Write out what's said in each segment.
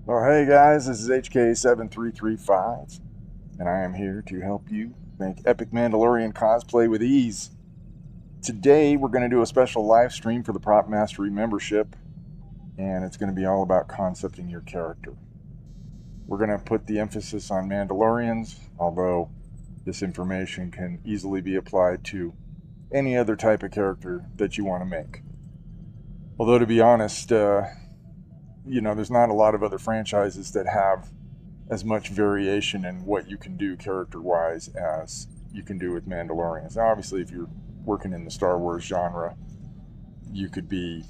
Well, hey guys, this is HK7335, and I am here to help you make epic Mandalorian cosplay with ease. Today, we're going to do a special live stream for the Prop Mastery membership, and it's going to be all about concepting your character. We're going to put the emphasis on Mandalorians, although this information can easily be applied to any other type of character that you want to make. Although, to be honest, there's not a lot of other franchises that have as much variation in what you can do character-wise as you can do with Mandalorians. Now, obviously, if you're working in the Star Wars genre, you could be,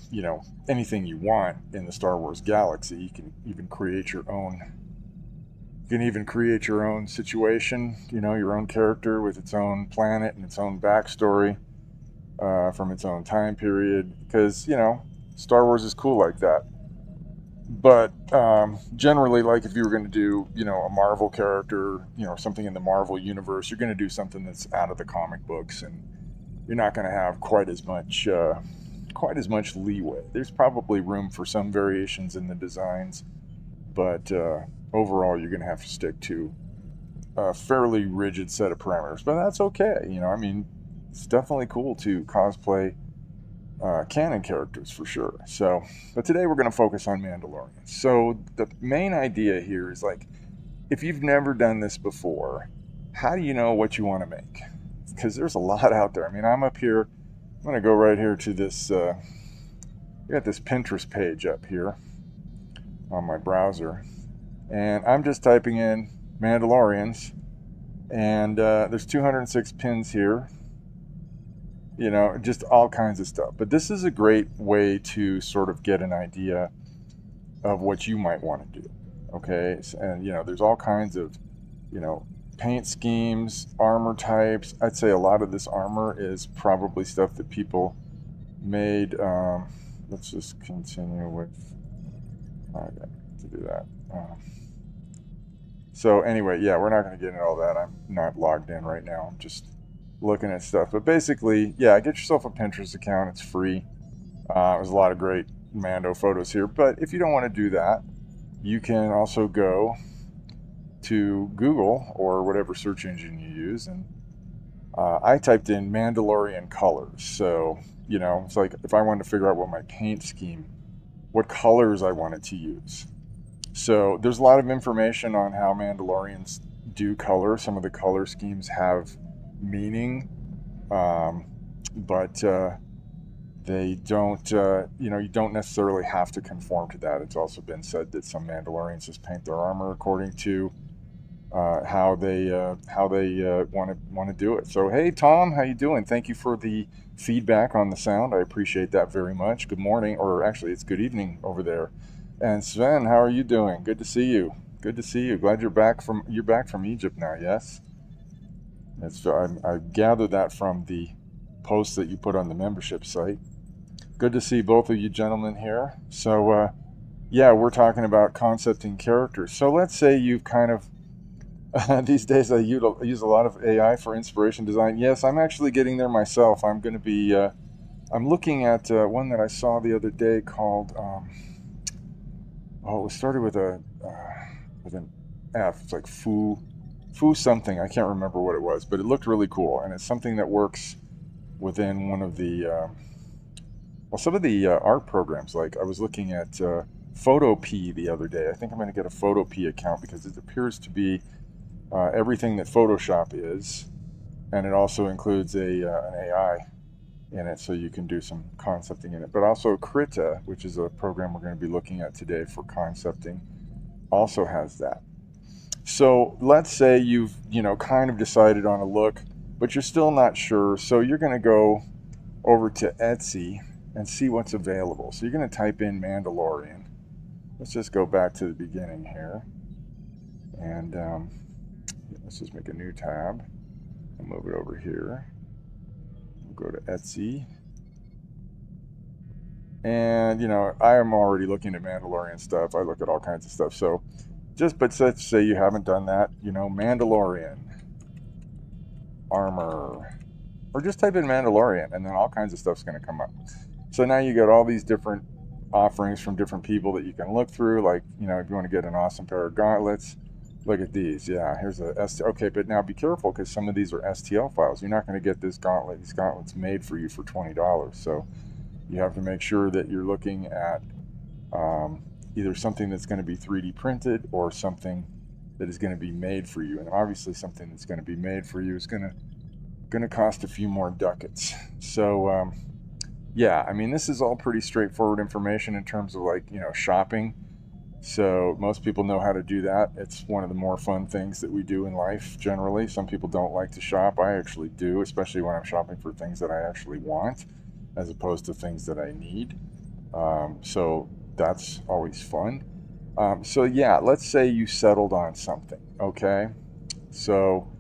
anything you want in the Star Wars galaxy. You can even create your own. You can even create your own situation, your own character with its own planet and its own backstory from its own time period. Because Star Wars is cool like that. But generally, like if you were going to do, a Marvel character, something in the Marvel universe, you're going to do something that's out of the comic books, and you're not going to have quite as much leeway. There's probably room for some variations in the designs, but overall, you're going to have to stick to a fairly rigid set of parameters. But that's okay. It's definitely cool to cosplay canon characters for sure. But today we're going to focus on Mandalorians. So the main idea here is if you've never done this before, how do you know what you want to make? Because there's a lot out there. I'm up here. I'm going to go right here to this. We got this Pinterest page up here on my browser, and I'm just typing in Mandalorians, and there's 206 pins here. Just all kinds of stuff. But this is a great way to sort of get an idea of what you might want to do. Okay. And, there's all kinds of, paint schemes, armor types. I'd say a lot of this armor is probably stuff that people made. Let's just continue with, I got to do that. So anyway, yeah, we're not going to get into all that. I'm not logged in right now. I'm just looking at stuff. But basically, yeah, get yourself a Pinterest account. It's free. There's a lot of great Mando photos here. But if you don't want to do that, you can also go to Google or whatever search engine you use. And I typed in Mandalorian colors. So, it's like if I wanted to figure out what my paint scheme, what colors I wanted to use. So there's a lot of information on how Mandalorians do color. Some of the color schemes have meaning, but they don't, you don't necessarily have to conform to that. It's also been said that some Mandalorians just paint their armor according to how they want to do it. So hey Tom, how you doing? Thank you for the feedback on the sound. I appreciate that very much. Good morning, or actually it's good evening over there. And Sven, how are you doing? Good to see you. Good to see you. Glad you're back from Egypt now. Yes. I gathered that from the post that you put on the membership site. Good to see both of you gentlemen here. So, yeah, we're talking about concepting characters. So let's say you've kind of, these days I use a lot of AI for inspiration design. Yes, I'm actually getting there myself. I'm going to be, I'm looking at one that I saw the other day called, it was started with an F. It's like Foo something. I can't remember what it was, but it looked really cool, and it's something that works within one of the some of the art programs. Like I was looking at Photopea the other day. I think I'm going to get a Photopea account because it appears to be everything that Photoshop is, and it also includes an AI in it, so you can do some concepting in it. But also Krita, which is a program we're going to be looking at today for concepting, also has that. So let's say you've, kind of decided on a look, but you're still not sure. So you're going to go over to Etsy and see what's available. So you're going to type in Mandalorian. Let's just go back to the beginning here. And let's just make a new tab and move it over here. We'll go to Etsy. And, I am already looking at Mandalorian stuff. I look at all kinds of stuff. So but let's say you haven't done that, Mandalorian armor, or just type in Mandalorian and then all kinds of stuff's going to come up. So now you got all these different offerings from different people that you can look through. Like, you know, if you want to get an awesome pair of gauntlets, look at these. Yeah, here's a STL. Okay, but now be careful because some of these are STL files. You're not going to get this gauntlet. These gauntlets made for you for $20. So you have to make sure that you're looking at either something that's going to be 3D printed or something that is going to be made for you. And obviously something that's going to be made for you is going to cost a few more ducats. So yeah, I mean, this is all pretty straightforward information in terms of, like, you know, shopping. So most people know how to do that. It's one of the more fun things that we do in life generally. Some people don't like to shop. I actually do, especially when I'm shopping for things that I actually want as opposed to things that I need. So that's always fun. So yeah, let's say you settled on something, okay? So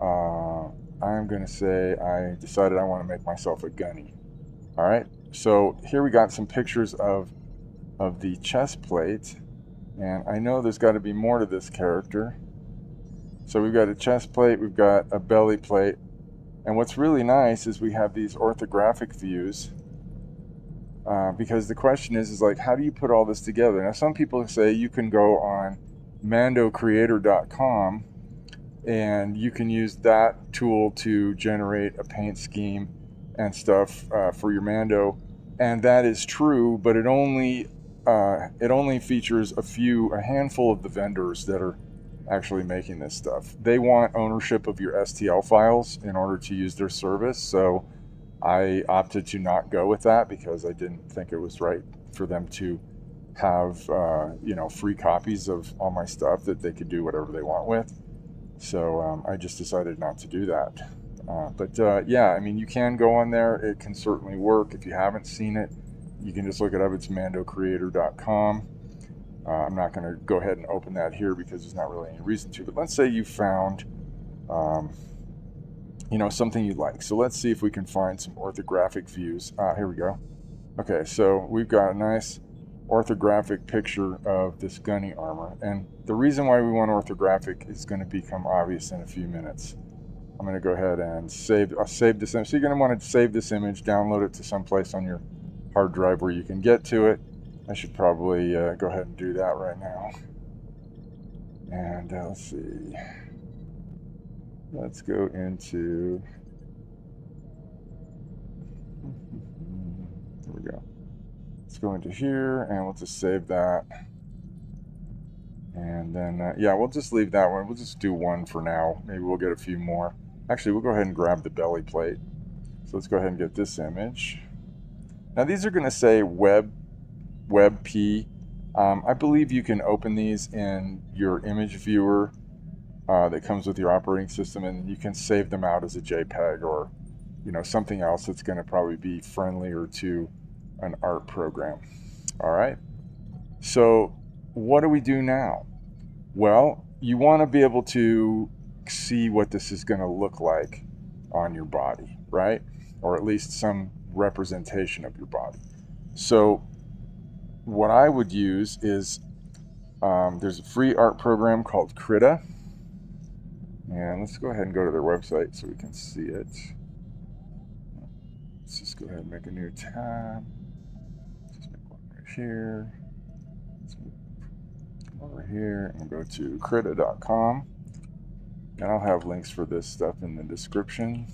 I'm gonna say I decided I want to make myself a gunny. All right, so here we got some pictures of the chest plate, and I know there's got to be more to this character. So we've got a chest plate, we've got a belly plate, and what's really nice is we have these orthographic views. Because the question is like, how do you put all this together? Now, some people say you can go on mandocreator.com and you can use that tool to generate a paint scheme and stuff for your Mando, and that is true, but it only features a handful of the vendors that are actually making this stuff. They want ownership of your STL files in order to use their service, so I opted to not go with that because I didn't think it was right for them to have you know, free copies of all my stuff that they could do whatever they want with. So I just decided not to do that. But yeah, I mean, you can go on there. It can certainly work. If you haven't seen it, you can just look it up. It's mandocreator.com. I'm not going to go ahead and open that here because there's not really any reason to. But let's say you found you know, something you like. So let's see if we can find some orthographic views. Here we go. Okay, so we've got a nice orthographic picture of this gunny armor, and the reason why we want orthographic is going to become obvious in a few minutes. I'm going to go ahead and save this image. So you're going to want to save this image, download it to someplace on your hard drive where you can get to it. I should probably go ahead and do that right now. And let's see. Let's go into, there we go. Let's go into here and we'll just save that. And then, yeah, we'll just leave that one. We'll just do one for now. Maybe we'll get a few more. Actually, we'll go ahead and grab the belly plate. So let's go ahead and get this image. Now these are going to say WebP. I believe you can open these in your image viewer that comes with your operating system, and you can save them out as a JPEG or, you know, something else that's going to probably be friendlier to an art program. All right. So what do we do now? Well, you want to be able to see what this is going to look like on your body, right? Or at least some representation of your body. So what I would use is there's a free art program called Krita. And let's go ahead and go to their website so we can see it. Let's just go ahead and make a new tab. Just make one right here. Let's move over here and we'll go to krita.com. And I'll have links for this stuff in the description.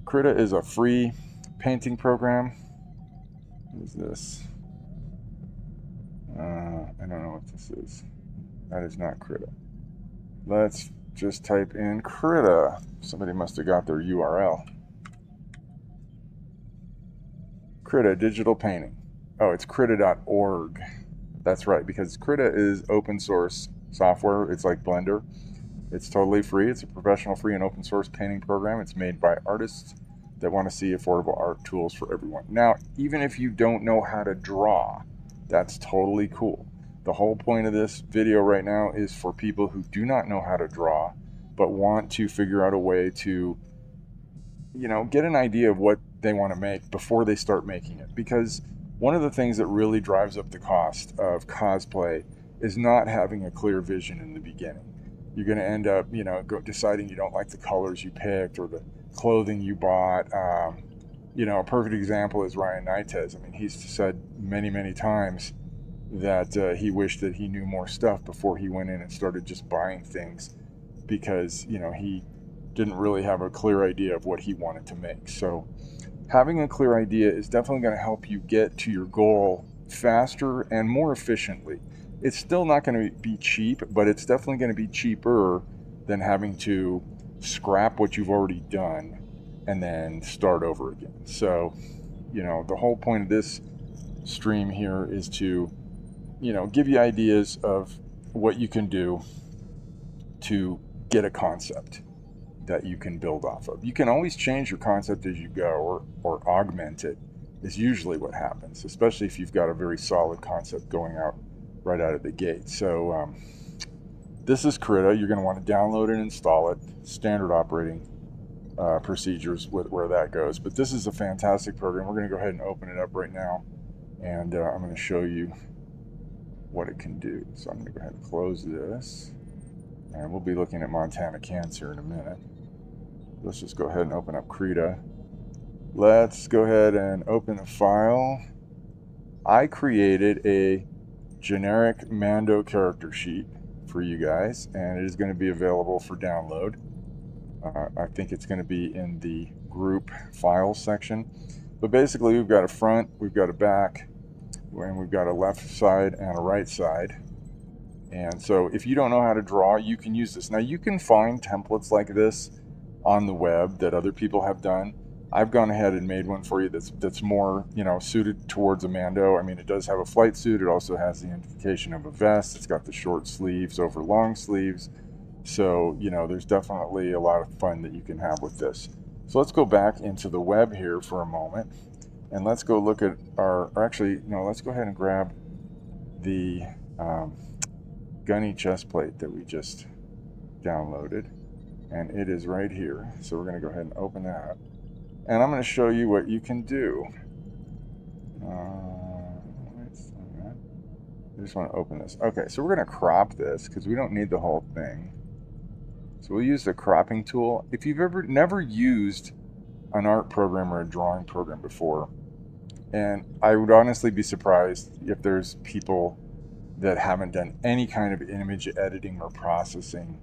Krita is a free painting program. What is this? I don't know what this is. That is not Krita. Let's just type in Krita. Somebody must have got their URL. Krita, digital painting. Oh, it's krita.org. That's right, because Krita is open source software. It's like Blender. It's totally free. It's a professional, free, and open source painting program. It's made by artists that want to see affordable art tools for everyone. Now, even if you don't know how to draw, that's totally cool. The whole point of this video right now is for people who do not know how to draw, but want to figure out a way to, you know, get an idea of what they want to make before they start making it. Because one of the things that really drives up the cost of cosplay is not having a clear vision in the beginning. You're going to end up, deciding you don't like the colors you picked or the clothing you bought. a perfect example is Ryan Nitez. I mean, he's said many, many times that he wished that he knew more stuff before he went in and started just buying things, because he didn't really have a clear idea of what he wanted to make. So having a clear idea is definitely going to help you get to your goal faster and more efficiently. It's still not going to be cheap, but it's definitely going to be cheaper than having to scrap what you've already done and then start over again. So, the whole point of this stream here is to, give you ideas of what you can do to get a concept that you can build off of. You can always change your concept as you go, or augment it, is usually what happens, especially if you've got a very solid concept going out right out of the gate. So this is Krita. You're going to want to download and install it, standard operating procedures with where that goes. But this is a fantastic program. We're going to go ahead and open it up right now, and I'm going to show you what it can do. So I'm going to go ahead and close this, and we'll be looking at Montana cans here in a minute. Let's just go ahead and open up Krita. Let's go ahead and open a file. I created a generic Mando character sheet for you guys, and it is going to be available for download. I think it's going to be in the group files section. But basically, we've got a front, we've got a back, and we've got a left side and a right side. And so if you don't know how to draw, you can use this. Now, you can find templates like this on the web that other people have done. I've gone ahead and made one for you that's more, suited towards a Mando. I mean, it does have a flight suit. It also has the indication of a vest. It's got the short sleeves over long sleeves. So, there's definitely a lot of fun that you can have with this. So let's go back into the web here for a moment, and let's go look at let's go ahead and grab the gunny chest plate that we just downloaded. And it is right here. So we're going to go ahead and open that. And I'm going to show you what you can do. I just want to open this. Okay, so we're going to crop this because we don't need the whole thing. So we'll use the cropping tool. If you've never used an art program or a drawing program before, and I would honestly be surprised if there's people that haven't done any kind of image editing or processing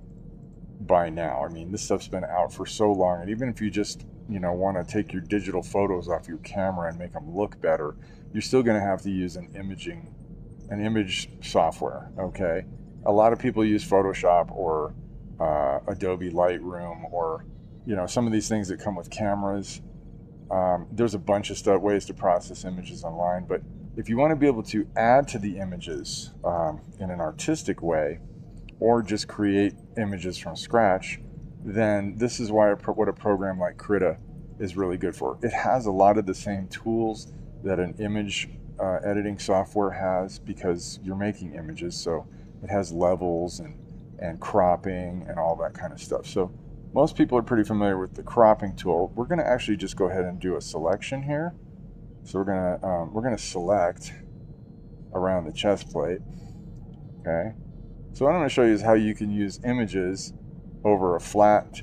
by now. I mean, this stuff's been out for so long, and even if you just want to take your digital photos off your camera and make them look better, you're still going to have to use an image software. Okay, a lot of people use Photoshop or Adobe Lightroom, or some of these things that come with cameras. There's a bunch of ways to process images online, but if you want to be able to add to the images in an artistic way, or just create images from scratch, then this is what a program like Krita is really good for. It has a lot of the same tools that an image editing software has, because you're making images, so it has levels and cropping and all that kind of stuff. So most people are pretty familiar with the cropping tool. We're going to actually just go ahead and do a selection here. So we're going to select around the chest plate. Okay. So what I'm going to show you is how you can use images over a flat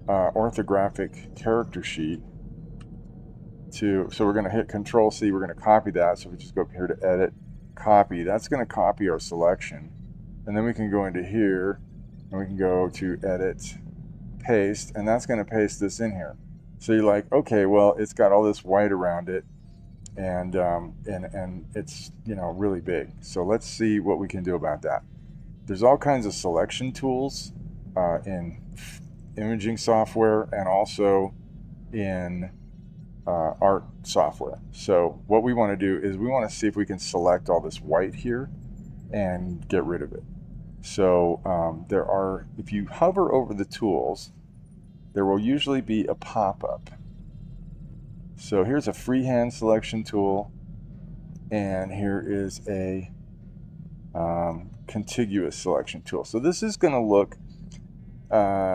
orthographic character sheet. So we're going to hit Control C. We're going to copy that. So we just go up here to Edit, Copy. That's going to copy our selection. And then we can go into here, and we can go to Edit, Paste, and that's going to paste this in here. So you're like, okay, well, it's got all this white around it, and it's really big. So let's see what we can do about that. There's all kinds of selection tools in imaging software and also in art software. So what we want to do is we want to see if we can select all this white here and get rid of it. So if you hover over the tools, there will usually be a pop-up. So here's a freehand selection tool, and here is a contiguous selection tool. So this is going to look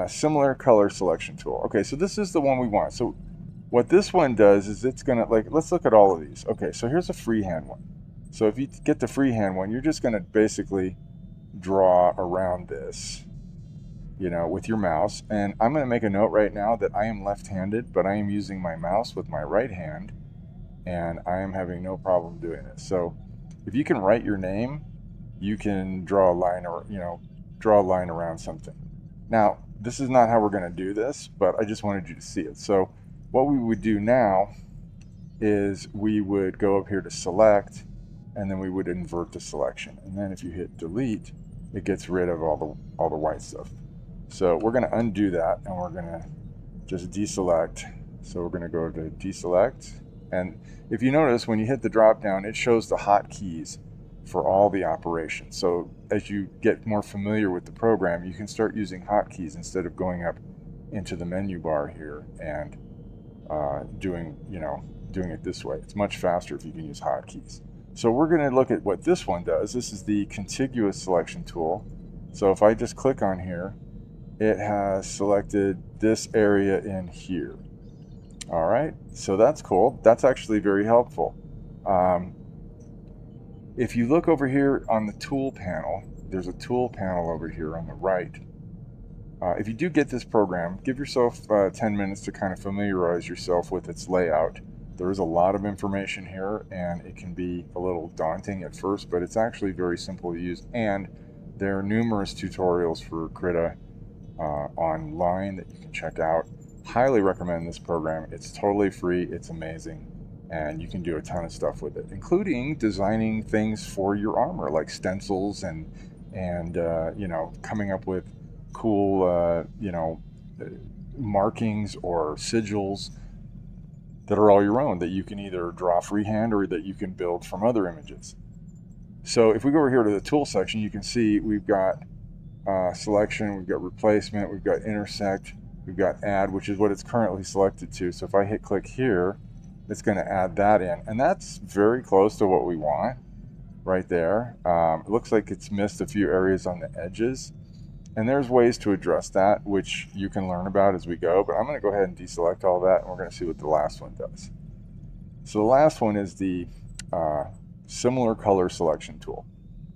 similar color selection tool. Okay, so this is the one we want. So what this one does is it's going to, let's look at all of these. Okay, so here's a freehand one. So if you get the freehand one, you're just going to basically draw around this. you know, with your mouse. And I'm going to make a note right now that I am left-handed, but I am using my mouse with my right hand, and I am having no problem doing this. So if you can write your name, you can draw a line, or draw a line around something. Now, this is not how we're going to do this, but I just wanted you to see it. So what we would do now is we would go up here to select, and then we would invert the selection. And then if you hit delete, it gets rid of all the white stuff. So we're going to undo that, and we're going to just deselect. So we're going to go to deselect. And if you notice, when you hit the drop down, it shows the hotkeys for all the operations. So as you get more familiar with the program, you can start using hotkeys instead of going up into the menu bar here and doing it this way. It's much faster if you can use hotkeys. So we're going to look at what this one does. This is the contiguous selection tool. So if I just click on here, it has selected this area in here. All right, so that's cool. That's actually very helpful. If you look over here on the tool panel, there's a tool panel over here on the right. If you do get this program, give yourself 10 minutes to kind of familiarize yourself with its layout. There is a lot of information here, and it can be a little daunting at first, but it's actually very simple to use. And there are numerous tutorials for Krita online that you can check out. Highly recommend this program. It's totally free. It's amazing. And you can do a ton of stuff with it, including designing things for your armor, like stencils and coming up with cool, markings or sigils that are all your own, that you can either draw freehand or that you can build from other images. So if we go over here to the tool section, you can see we've got selection, we've got replacement, we've got intersect, we've got add, which is what it's currently selected to. So if I hit click here, it's going to add that in, and that's very close to what we want right there. It looks like it's missed a few areas on the edges, and there's ways to address that, which you can learn about as we go, but I'm going to go ahead and deselect all that, and we're going to see what the last one does. So the last one is the similar color selection tool.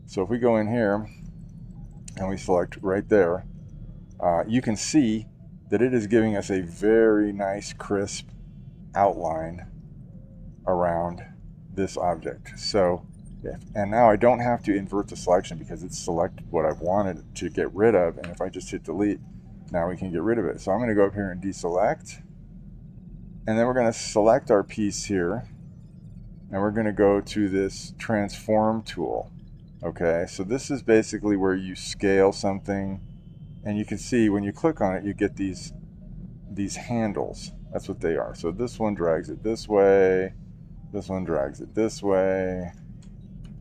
So if we go in here and we select right there, you can see that it is giving us a very nice crisp outline around this object. So and now I don't have to invert the selection because it's selected what I've wanted to get rid of, and if I just hit delete, now we can get rid of it. So I'm going to go up here and deselect, and then we're going to select our piece here, and we're going to go to this transform tool. Okay, so this is basically where you scale something, and you can see when you click on it, you get these handles. That's what they are. So this one drags it this way, this one drags it this way,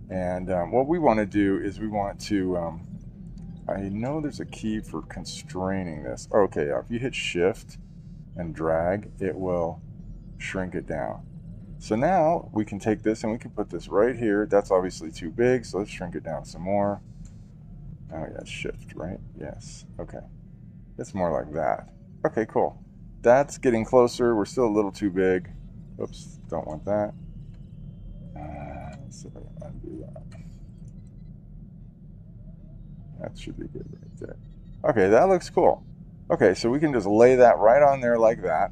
and what we want to do is we want to, I know there's a key for constraining this. Okay, yeah, if you hit shift and drag, it will shrink it down. So now we can take this and we can put this right here. That's obviously too big, so let's shrink it down some more. Oh yeah, shift, right? Yes, okay. It's more like that. Okay, cool. That's getting closer. We're still a little too big. Oops, don't want that. Let's see if I can undo that. That should be good right there. Okay, that looks cool. Okay, so we can just lay that right on there like that.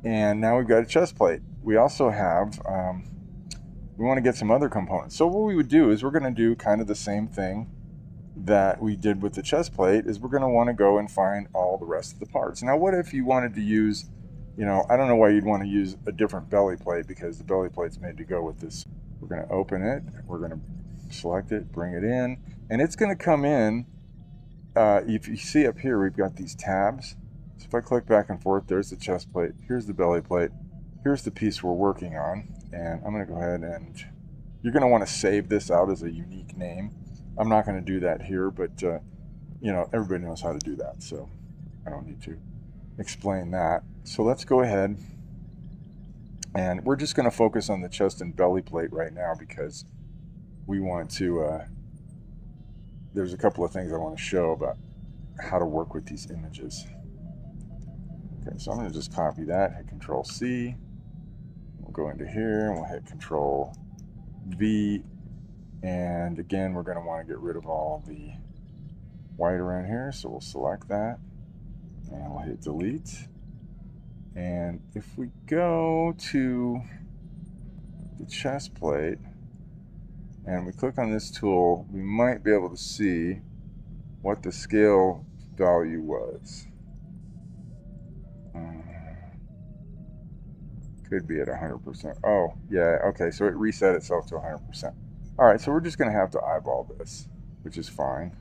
And now we've got a chest plate. We also have, we want to get some other components. So what we would do is we're going to do kind of the same thing that we did with the chest plate, is we're going to want to go and find all the rest of the parts. Now, what if you wanted to use, I don't know why you'd want to use a different belly plate, because the belly plate's made to go with this. We're going to open it, we're going to select it, bring it in, and it's going to come in. If you see up here, we've got these tabs. So if I click back and forth, there's the chest plate, here's the belly plate, here's the piece we're working on, and I'm going to go ahead and you're going to want to save this out as a unique name. I'm not going to do that here, but everybody knows how to do that, so I don't need to explain that. So let's go ahead, and we're just going to focus on the chest and belly plate right now, because we want to, there's a couple of things I want to show about how to work with these images. Okay, so I'm going to just copy that, hit Control C, we'll go into here, and we'll hit Control V, and again, we're going to want to get rid of all the white around here, so we'll select that and we'll hit delete. And if we go to the chest plate and we click on this tool, we might be able to see what the scale value was. Could be at 100%. Oh, yeah, okay, so it reset itself to 100%. All right, so we're just going to have to eyeball this, which is fine.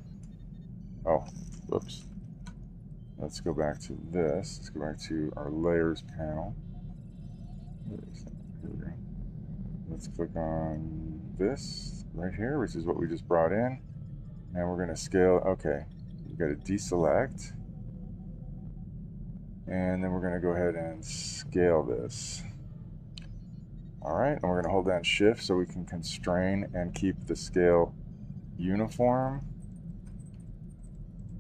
Oh, whoops. Let's go back to this. Let's go back to our layers panel. Here we go. Let's click on this right here, which is what we just brought in. And we're going to scale. Okay, we've got to deselect. And then we're going to go ahead and scale this. All right, and we're going to hold down Shift so we can constrain and keep the scale uniform.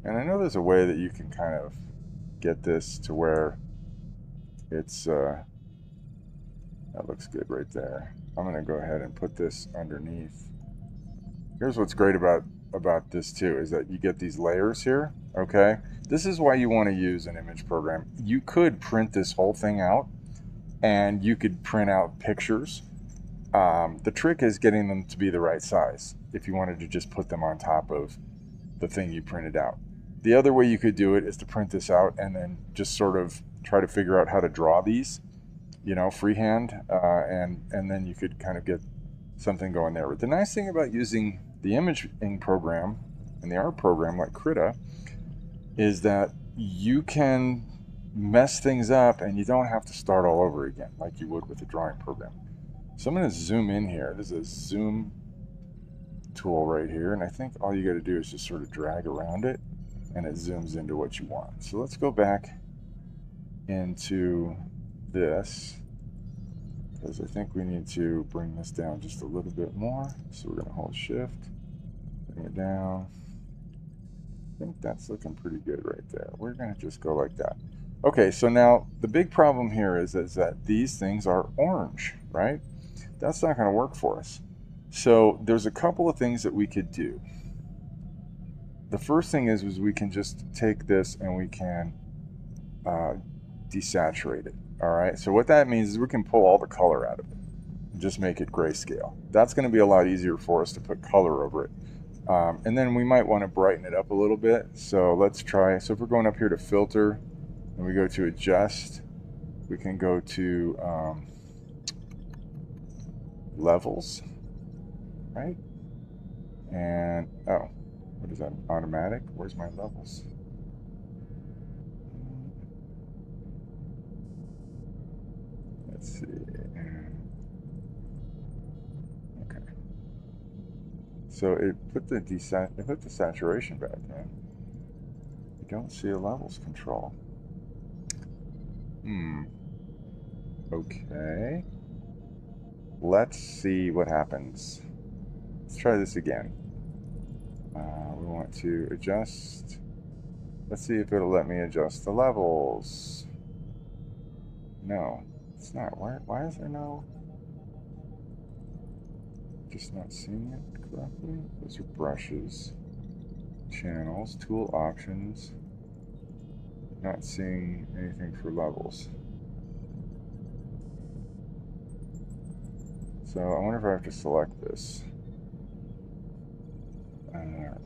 And I know there's a way that you can kind of get this to where it's, that looks good right there. I'm going to go ahead and put this underneath. Here's what's great about this too, is that you get these layers here, okay? This is why you want to use an image program. You could print this whole thing out and you could print out pictures. The trick is getting them to be the right size if you wanted to just put them on top of the thing you printed out. The other way you could do it is to print this out and then just sort of try to figure out how to draw these, you know, freehand, and then you could kind of get something going there. But the nice thing about using the imaging program and the art program like Krita is that you can mess things up and you don't have to start all over again like you would with a drawing program. So I'm going to zoom in here. There's a zoom tool right here, and I think all you got to do is just sort of drag around it and it zooms into what you want. So let's go back into this, because I think we need to bring this down just a little bit more. So we're going to hold Shift, bring it down. I think that's looking pretty good right there. We're going to just go like that. Okay, so now the big problem here is that these things are orange, right? That's not going to work for us. So there's a couple of things that we could do. The first thing is we can just take this and we can desaturate it. All right, so what that means is we can pull all the color out of it and just make it grayscale. That's going to be a lot easier for us to put color over it. And then we might want to brighten it up a little bit. So let's try. So if we're going up here to filter and we go to adjust, we can go to levels, right? And oh, what is that? Automatic? Where's my levels? Let's see. Okay. So it put the saturation back in. You don't see a levels control. Okay. Let's see what happens. Let's try this again. We want to adjust. Let's see if it'll let me adjust the levels. No, it's not. Why is there no? Just not seeing it correctly. Those are brushes, channels, tool options. Not seeing anything for levels. So I wonder if I have to select this.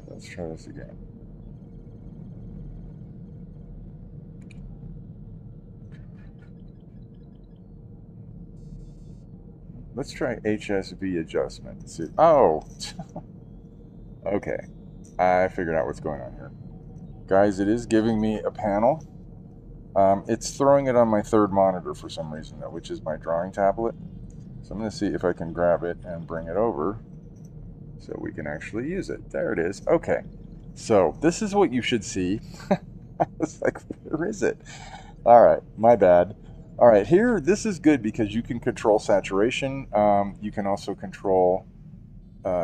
Let's try this again. Let's try HSV adjustment. See. Oh, okay. I figured out what's going on here. Guys, it is giving me a panel. It's throwing it on my third monitor for some reason, though, which is my drawing tablet. So I'm going to see if I can grab it and bring it over so we can actually use it. There it is. Okay. So this is what you should see. I was like, where is it? All right. My bad. All right. Here, this is good because you can control saturation. You can also control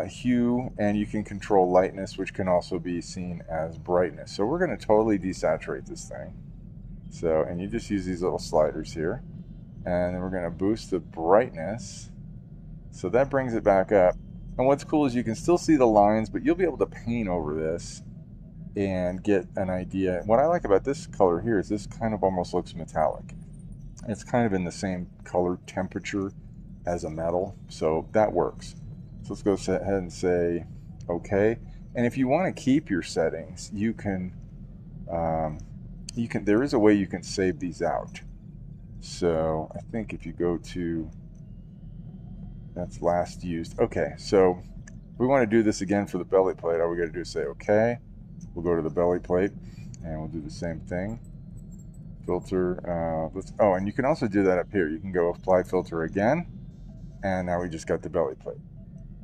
hue, and you can control lightness, which can also be seen as brightness. So we're going to totally desaturate this thing. So, and you just use these little sliders here. And then we're going to boost the brightness. So that brings it back up. And what's cool is you can still see the lines, but you'll be able to paint over this and get an idea. What I like about this color here is this kind of almost looks metallic. It's kind of in the same color temperature as a metal, so that works. So let's go ahead and say okay. And if you want to keep your settings, there is a way you can save these out. So I think if you go to, that's last used. Okay, so if we want to do this again for the belly plate, all we got to do is say okay. We'll go to the belly plate and we'll do the same thing. Filter, and you can also do that up here. You can go apply filter again, and now we just got the belly plate.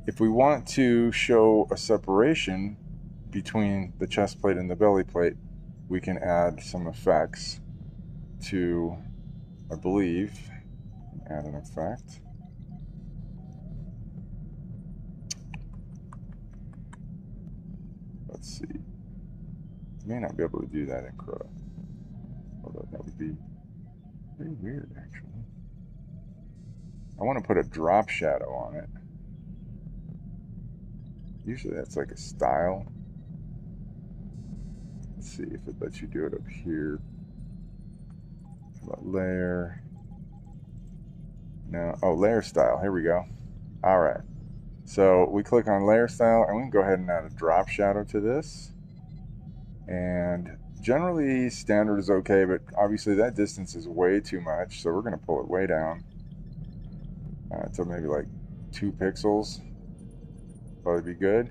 If we want to show a separation between the chest plate and the belly plate, we can add some effects to, I believe, add an effect. Let's see. May not be able to do that in Crota. Although that would be very weird, actually. I want to put a drop shadow on it. Usually that's like a style. Let's see if it lets you do it up here. How about layer? No. Oh, layer style. Here we go. All right. So we click on layer style, and we can go ahead and add a drop shadow to this. And generally standard is okay, but obviously that distance is way too much, so we're going to pull it way down to maybe like 2 pixels. Probably be good.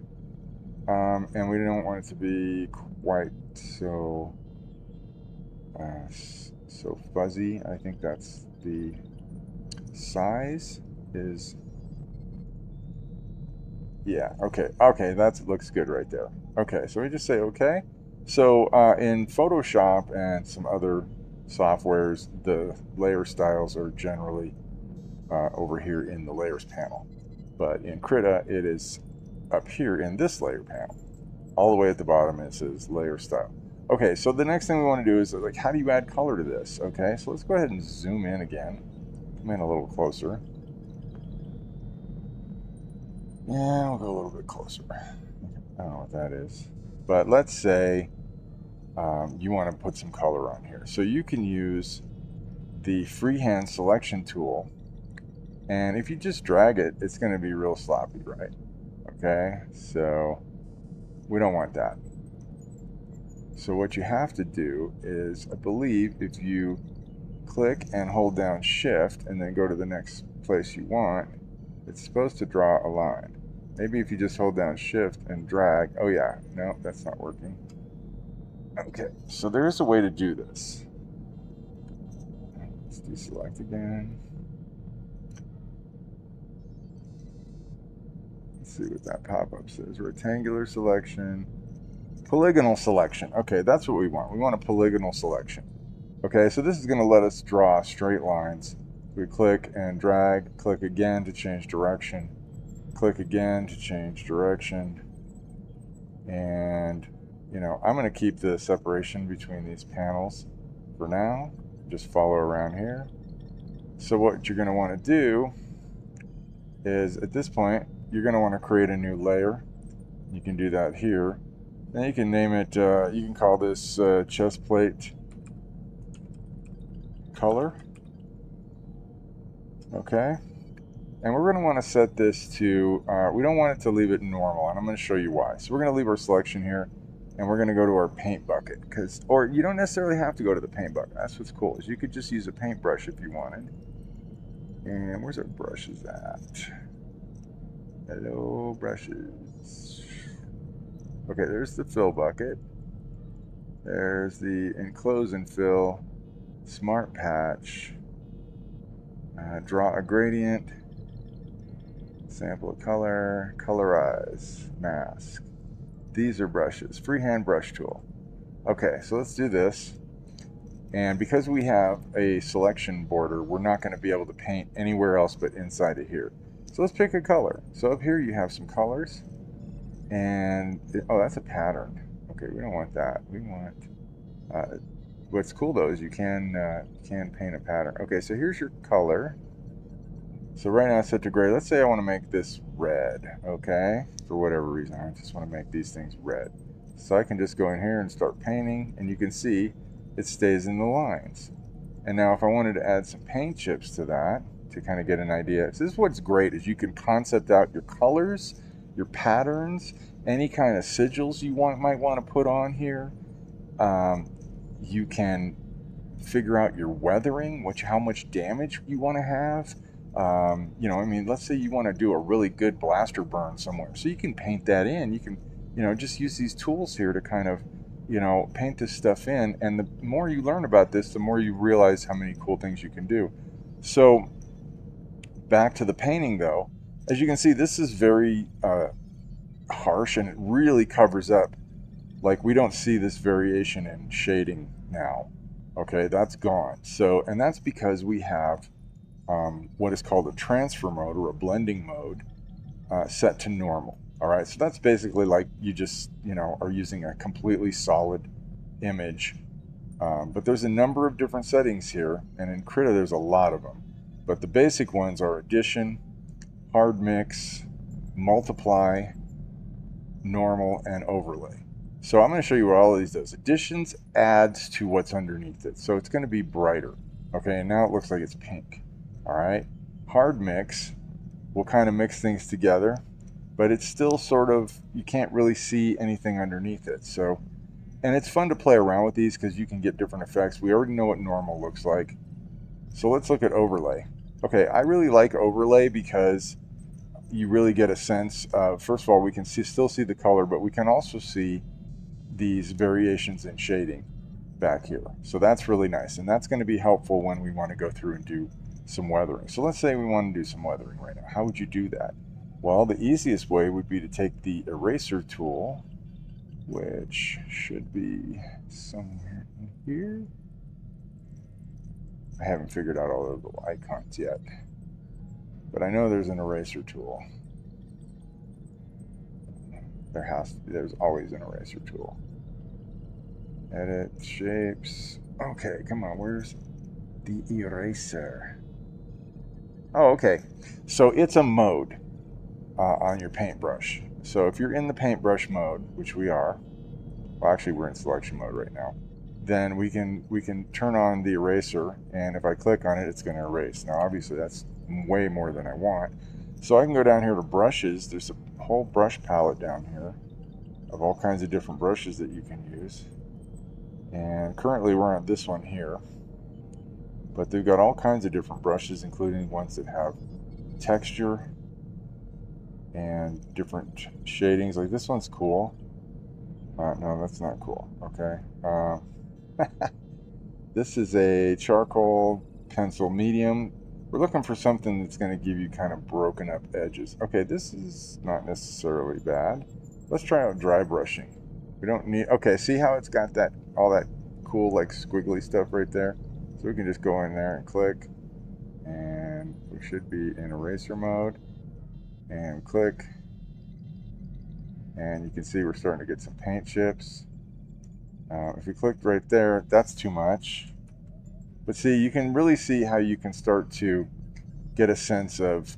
And we don't want it to be quite so fuzzy. I think that's the size is, yeah, okay, that looks good right there. Okay, so we just say okay. So in Photoshop and some other softwares, the layer styles are generally over here in the layers panel. But in Krita, it is up here in this layer panel. All the way at the bottom it says layer style. Okay, so the next thing we want to do is, like, how do you add color to this? Okay, so let's go ahead and zoom in again. Come in a little closer. Yeah, we'll go a little bit closer. I don't know what that is. But let's say you want to put some color on here. So you can use the freehand selection tool. And if you just drag it, it's going to be real sloppy, right? Okay, so we don't want that. So what you have to do is, I believe, if you click and hold down shift and then go to the next place you want, it's supposed to draw a line. Maybe if you just hold down shift and drag, oh yeah, no, that's not working. Okay, so there is a way to do this. Let's deselect again. Let's see what that pop-up says. Rectangular selection, polygonal selection. Okay, that's what we want. We want a polygonal selection. Okay, so this is going to let us draw straight lines. We click and drag, click again to change direction, click again to change direction. And, you know, I'm going to keep the separation between these panels for now. Just follow around here. So what you're going to want to do is, at this point, you're going to want to create a new layer. You can do that here. Then you can name it, you can call this chest plate color. Okay. And we're going to want to set this to, we don't want it to leave it normal, and I'm going to show you why. So we're going to leave our selection here, and we're going to go to our paint bucket. Or you don't necessarily have to go to the paint bucket. That's what's cool, is you could just use a paintbrush if you wanted. And where's our brushes at? Hello, brushes. Okay, there's the fill bucket. There's the enclose and fill, smart patch, draw a gradient, sample a color, colorize, mask. These are brushes, freehand brush tool. Okay, so let's do this. And because we have a selection border, we're not going to be able to paint anywhere else but inside of here. So let's pick a color. So up here you have some colors. And, oh, that's a pattern. Okay, we don't want that. We want, what's cool though is you can paint a pattern. Okay, so here's your color. So right now it's set to gray. Let's say I want to make this red, okay? For whatever reason, I just want to make these things red. So I can just go in here and start painting, and you can see it stays in the lines. And now if I wanted to add some paint chips to that to kind of get an idea, so this is what's great is you can concept out your colors, your patterns, any kind of sigils you might want to put on here. You can figure out your weathering, how much damage you want to have. I mean, let's say you want to do a really good blaster burn somewhere, so you can paint that in. You can, just use these tools here to kind of, paint this stuff in. And the more you learn about this, the more you realize how many cool things you can do. So back to the painting though, as you can see, this is very harsh, and it really covers up. Like, we don't see this variation in shading now. Okay, that's gone. So, and that's because we have what is called a transfer mode, or a blending mode, set to normal. All right, so that's basically like you just, are using a completely solid image. But there's a number of different settings here, and in Krita there's a lot of them. But the basic ones are addition, hard mix, multiply, normal, and overlay. So I'm going to show you what all of these does. Additions adds to what's underneath it, so it's going to be brighter. Okay, and now it looks like it's pink. All right, hard mix will kind of mix things together, but it's still sort of, you can't really see anything underneath it. So, and it's fun to play around with these because you can get different effects. We already know what normal looks like. So let's look at overlay. Okay, I really like overlay because you really get a sense of, first of all, we can still see the color, but we can also see these variations in shading back here. So that's really nice, and that's going to be helpful when we want to go through and do some weathering. So let's say we want to do some weathering right now. How would you do that? Well, the easiest way would be to take the eraser tool, which should be somewhere in here. I haven't figured out all of the icons yet, but I know there's an eraser tool. There's always an eraser tool. Edit shapes. Okay, come on, where's the eraser? Oh, okay. So it's a mode on your paintbrush. So if you're in the paintbrush mode, which we are, well, actually we're in selection mode right now, then we can turn on the eraser, and if I click on it, it's going to erase. Now obviously that's way more than I want. So I can go down here to brushes. There's a whole brush palette down here of all kinds of different brushes that you can use. And currently we're on this one here, but they've got all kinds of different brushes, including ones that have texture and different shadings. Like this one's cool. No, that's not cool. Okay. This is a charcoal pencil medium. We're looking for something that's going to give you kind of broken up edges. Okay, this is not necessarily bad. Let's try out dry brushing. We don't need, okay, see how it's got that, all that cool like squiggly stuff right there? So we can just go in there and click, and we should be in eraser mode, and click, and you can see we're starting to get some paint chips. If we clicked right there, that's too much. But see, you can really see how you can start to get a sense of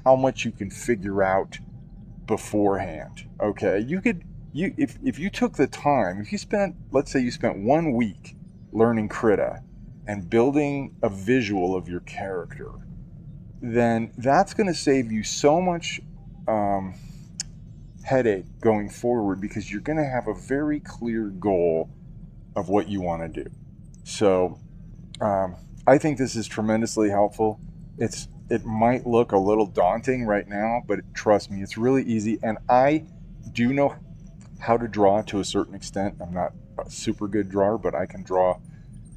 how much you can figure out beforehand. Okay, if you took the time, if you spent, let's say you spent 1 week learning Krita and building a visual of your character, then that's going to save you so much headache going forward, because you're going to have a very clear goal of what you want to do. So I think this is tremendously helpful. It might look a little daunting right now, but trust me, it's really easy. And I do know how to draw to a certain extent. I'm not a super good drawer, but I can draw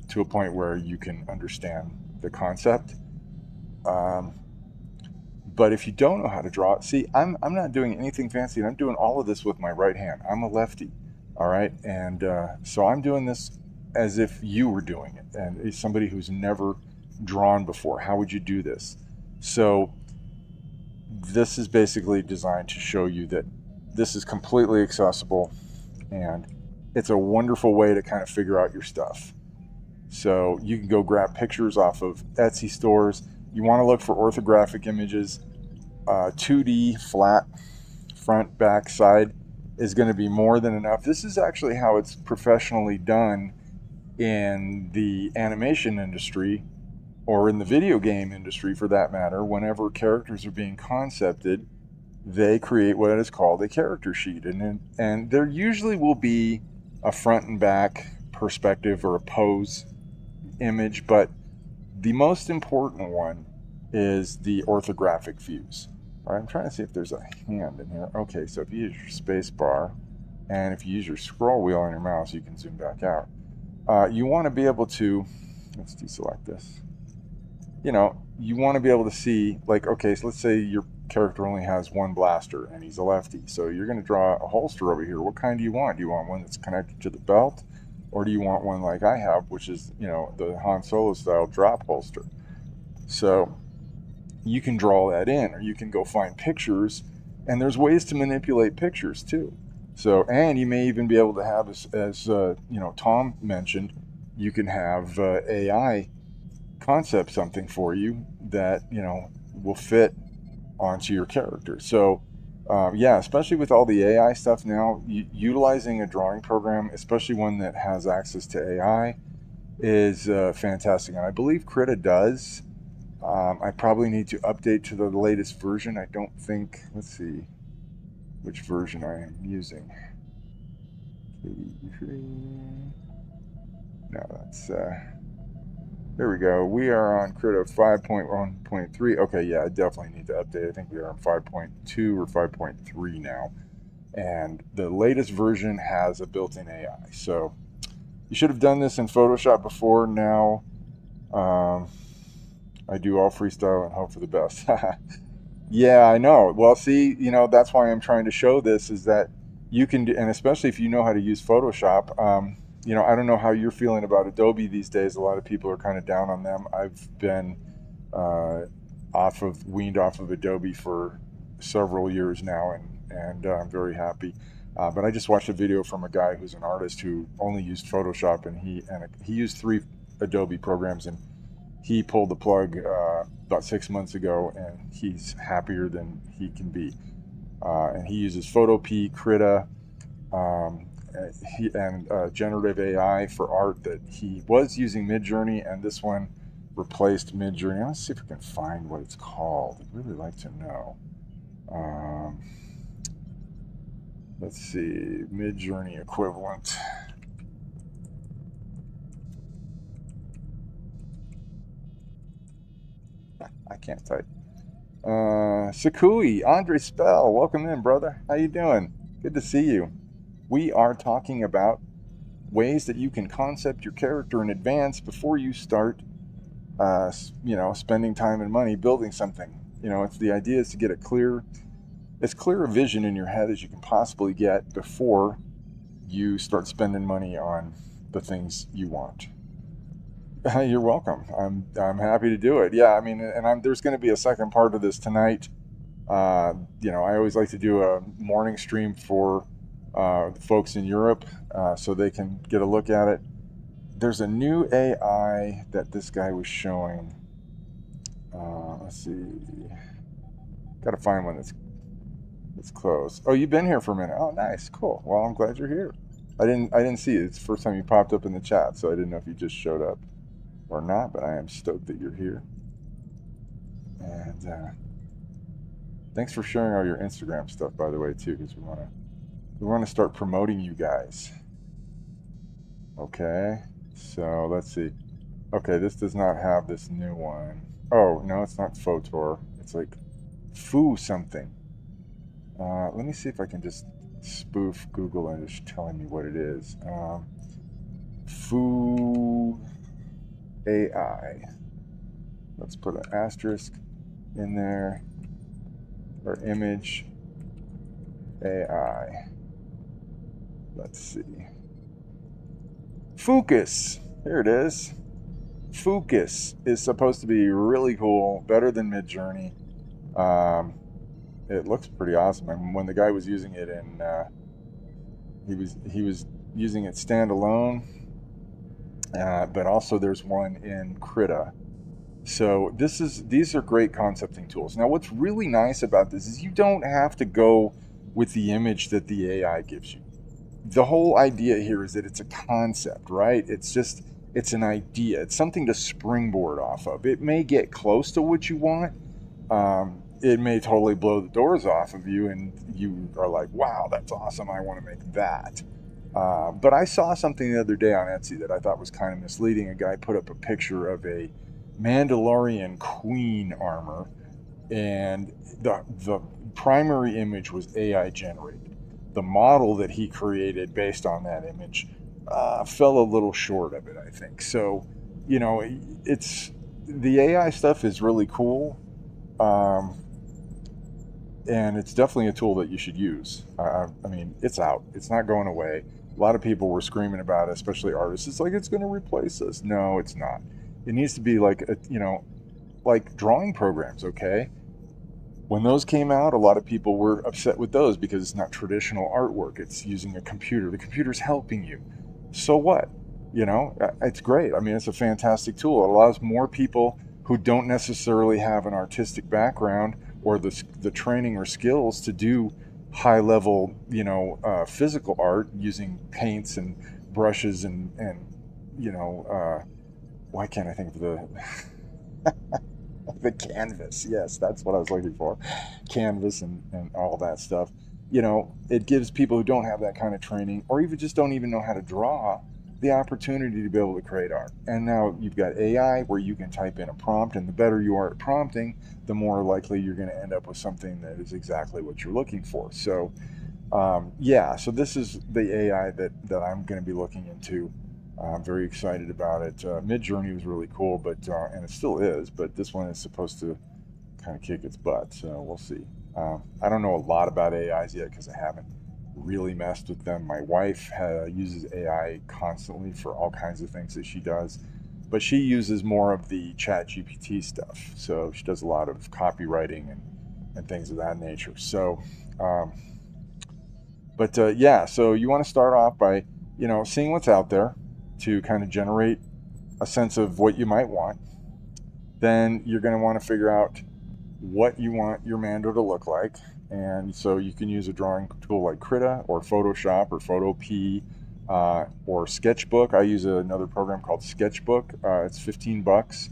to a point where you can understand the concept. But if you don't know how to draw, see, I'm not doing anything fancy, and I'm doing all of this with my right hand. I'm a lefty, all right? And so I'm doing this as if you were doing it, and as somebody who's never drawn before. How would you do this? So this is basically designed to show you that this is completely accessible, and it's a wonderful way to kind of figure out your stuff. So you can go grab pictures off of Etsy stores. You want to look for orthographic images, 2D, flat, front, back, side. is going to be more than enough. This is actually how it's professionally done in the animation industry, or in the video game industry for that matter. Whenever characters are being concepted, they create what is called a character sheet, and there usually will be a front and back perspective or a pose image, but the most important one is the orthographic views. All right, I'm trying to see if there's a hand in here. Okay, so if you use your space bar and if you use your scroll wheel on your mouse, you can zoom back out. You want to be able to, let's deselect this. You want to be able to see, like, okay, so let's say your character only has one blaster and he's a lefty. So you're going to draw a holster over here. What kind do you want? Do you want one that's connected to the belt? Or do you want one like I have, which is, the Han Solo style drop holster? So you can draw that in, or you can go find pictures, and there's ways to manipulate pictures too. So, and you may even be able to have, as Tom mentioned, you can have AI concept something for you that will fit onto your character. So yeah, especially with all the AI stuff now, utilizing a drawing program, especially one that has access to AI, is fantastic. And I believe Krita does. I probably need to update to the latest version. I don't think, let's see which version I am using. No, that's there we go. We are on Krita 5.1.3. Okay, yeah, I definitely need to update. I think we are on 5.2 or 5.3 now. And the latest version has a built-in AI. So you should have done this in Photoshop before. Now I do all freestyle and hope for the best. Yeah, I know. Well, see, that's why I'm trying to show this, is that you can do, and especially if you know how to use Photoshop. I don't know how you're feeling about Adobe these days. A lot of people are kind of down on them. I've been weaned off of Adobe for several years now, and I'm very happy. But I just watched a video from a guy who's an artist who only used Photoshop, and he used 3 Adobe programs, and he pulled the plug about 6 months ago, and he's happier than he can be. And he uses Photopea, Krita, and generative AI for art. That he was using Midjourney, and this one replaced Midjourney. Let's see if we can find what it's called. I'd really like to know. Let's see, Midjourney equivalent. I can't type. Sakui, Andre Spell, welcome in, brother. How you doing? Good to see you. We are talking about ways that you can concept your character in advance before you start, spending time and money building something. It's the idea is to get as clear a vision in your head as you can possibly get before you start spending money on the things you want. You're welcome. I'm happy to do it. Yeah, I mean, and there's going to be a second part of this tonight. I always like to do a morning stream for folks in Europe, so they can get a look at it. There's a new AI that this guy was showing. Let's see. Got to find one that's close. Oh, you've been here for a minute. Oh, nice, cool. Well, I'm glad you're here. I didn't see it. It's the first time you popped up in the chat, so I didn't know if you just showed up or not. But I am stoked that you're here. And thanks for sharing all your Instagram stuff, by the way, too, because we want to start promoting you guys. Okay, so let's see. Okay, this does not have this new one. Oh no, it's not Photor. It's like Foo something. Let me see if I can just spoof Google and just telling me what it is. Foo AI. Let's put an asterisk in there. Or image AI. Let's see. Focus. Here it is. Focus is supposed to be really cool, better than Midjourney. It looks pretty awesome. I mean, when the guy was using it in, he was using it standalone, but also there's one in Krita. So these are great concepting tools. Now, what's really nice about this is you don't have to go with the image that the AI gives you. The whole idea here is that it's a concept, right? It's an idea. It's something to springboard off of. It may get close to what you want. It may totally blow the doors off of you, and you are like, wow, that's awesome. I want to make that. But I saw something the other day on Etsy that I thought was kind of misleading. A guy put up a picture of a Mandalorian queen armor, and the primary image was AI generated. The model that he created based on that image fell a little short of it, I think. So, it's the AI stuff is really cool, and it's definitely a tool that you should use. I mean, it's out. It's not going away. A lot of people were screaming about it, especially artists. It's like it's going to replace us. No, it's not. It needs to be like like drawing programs. Okay, when those came out, a lot of people were upset with those because it's not traditional artwork. It's using a computer. The computer's helping you. So what? It's great. I mean, it's a fantastic tool. It allows more people who don't necessarily have an artistic background or the training or skills to do high level, physical art using paints and brushes and why can't I think of the canvas? Yes, that's what I was looking for. Canvas and all that stuff. It gives people who don't have that kind of training or even just don't even know how to draw the opportunity to be able to create art. And now you've got AI where you can type in a prompt, and the better you are at prompting, the more likely you're going to end up with something that is exactly what you're looking for. So so this is the AI that I'm going to be looking into. I'm very excited about it. Midjourney was really cool, but and it still is, but this one is supposed to kind of kick its butt, so we'll see. I don't know a lot about AIs yet because I haven't really messed with them. My wife uses AI constantly for all kinds of things that she does, but she uses more of the chat GPT stuff. So she does a lot of copywriting and things of that nature. So, so you want to start off by, seeing what's out there to kind of generate a sense of what you might want. Then you're going to want to figure out what you want your Mando to look like. And so you can use a drawing tool like Krita or Photoshop or Photopea or Sketchbook. I use another program called Sketchbook. It's $15,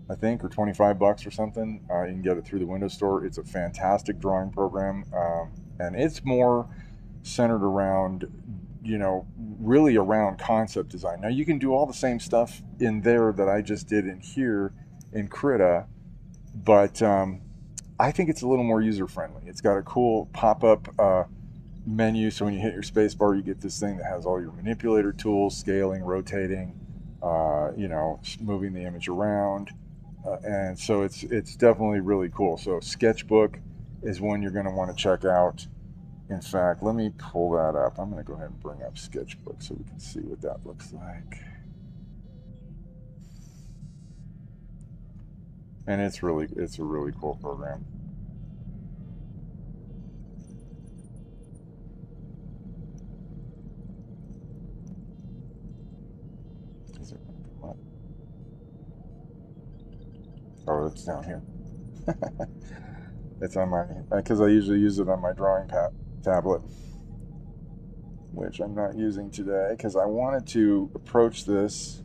I think, or $25 or something. You can get it through the Windows Store. It's a fantastic drawing program, and it's more centered around, really around concept design. Now you can do all the same stuff in there that I just did in here in Krita, but I think it's a little more user-friendly. It's got a cool pop-up menu, so when you hit your space bar, you get this thing that has all your manipulator tools, scaling, rotating, moving the image around, and so it's definitely really cool. So Sketchbook is one you're going to want to check out. In fact, let me pull that up. I'm going to go ahead and bring up Sketchbook so we can see what that looks like. And it's a really cool program. Is it going to come up? Oh, it's down here. It's on my, because I usually use it on my drawing tablet, which I'm not using today because I wanted to approach this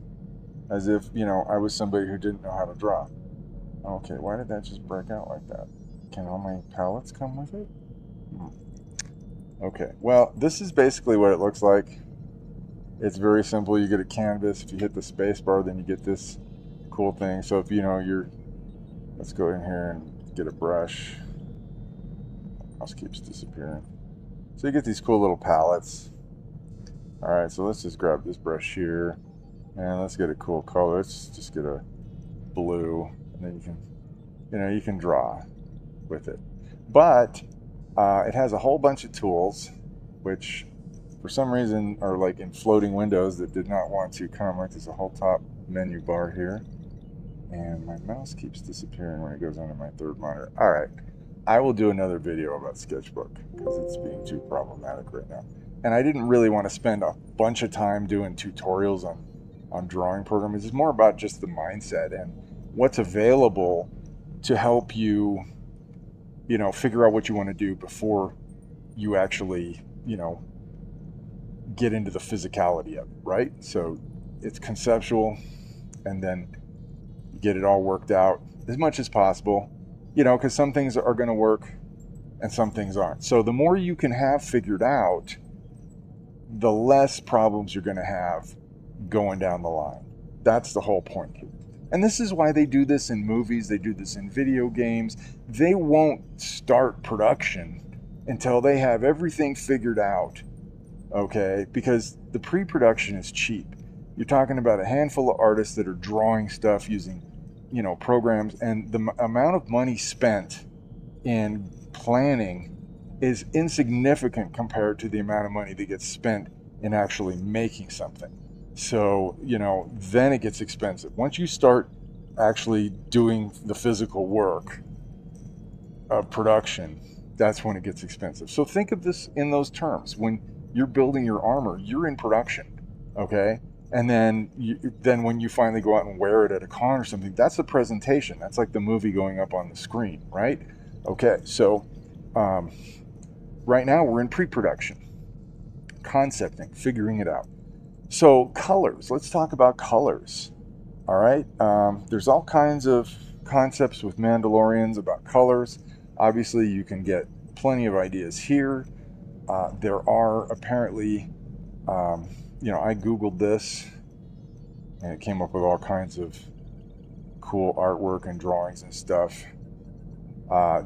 as if, I was somebody who didn't know how to draw. Okay, why did that just break out like that? Can all my palettes come with it? Okay, well, this is basically what it looks like. It's very simple. You get a canvas. If you hit the space bar, then you get this cool thing. So if let's go in here and get a brush. Mouse keeps disappearing. So you get these cool little palettes. All right, so let's just grab this brush here, and let's get a cool color. Let's just get a blue. And then you can draw with it. But it has a whole bunch of tools, which for some reason are like in floating windows that did not want to come. Like there's a whole top menu bar here. And my mouse keeps disappearing when it goes onto my third monitor. All right, I will do another video about Sketchbook because it's being too problematic right now. And I didn't really want to spend a bunch of time doing tutorials on drawing programs. It's more about just the mindset and what's available to help you, figure out what you want to do before you actually, you know, get into the physicality of it, right? So it's conceptual, and then you get it all worked out as much as possible, you know, because some things are going to work and some things aren't. So the more you can have figured out, the less problems you're going to have going down the line. That's the whole point here. And this is why they do this in movies, they do this in video games. They won't start production until they have everything figured out, okay? Because the pre-production is cheap. You're talking about a handful of artists that are drawing stuff using, you know, programs, and the amount of money spent in planning is insignificant compared to the amount of money that gets spent in actually making something. So, you know, then it gets expensive. Once you start actually doing the physical work of production, that's when it gets expensive. So think of this in those terms. When you're building your armor, you're in production, okay? And then when you finally go out and wear it at a con or something, that's the presentation. That's like the movie going up on the screen, right? Okay, so right now we're in pre-production, concepting, figuring it out. So colors, let's talk about colors. All right, there's all kinds of concepts with Mandalorians about colors. Obviously, you can get plenty of ideas here. There are apparently, you know, I Googled this and it came up with all kinds of cool artwork and drawings and stuff.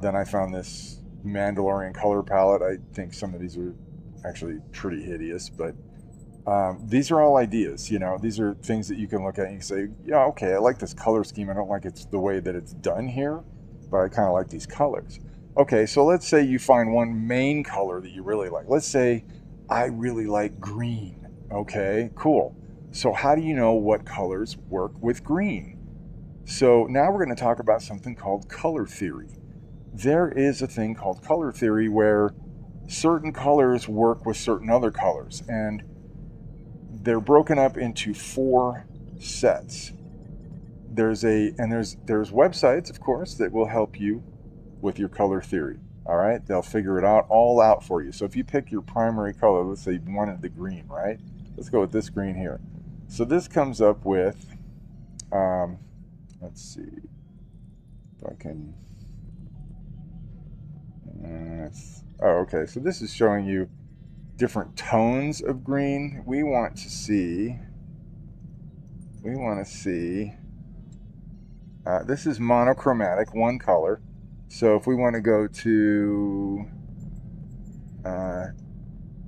Then I found this Mandalorian color palette. I think some of these are actually pretty hideous, but these are all ideas, you know. These are things that you can look at and you can say, yeah, okay, I like this color scheme. I don't like it's the way that it's done here, but I kind of like these colors. Okay, so let's say you find one main color that you really like. Let's say I really like green. Okay, cool. So how do you know what colors work with green? So now we're going to talk about something called color theory. There is a thing called color theory where certain colors work with certain other colors, and they're broken up into 4 sets. There's websites, of course, that will help you with your color theory. All right, they'll figure it all out for you. So if you pick your primary color, let's say you wanted the green, right? Let's go with this green here. So this comes up with, let's see if I can. Okay. So this is showing you different tones of green. We want to see. This is monochromatic, one color. So if we want to go to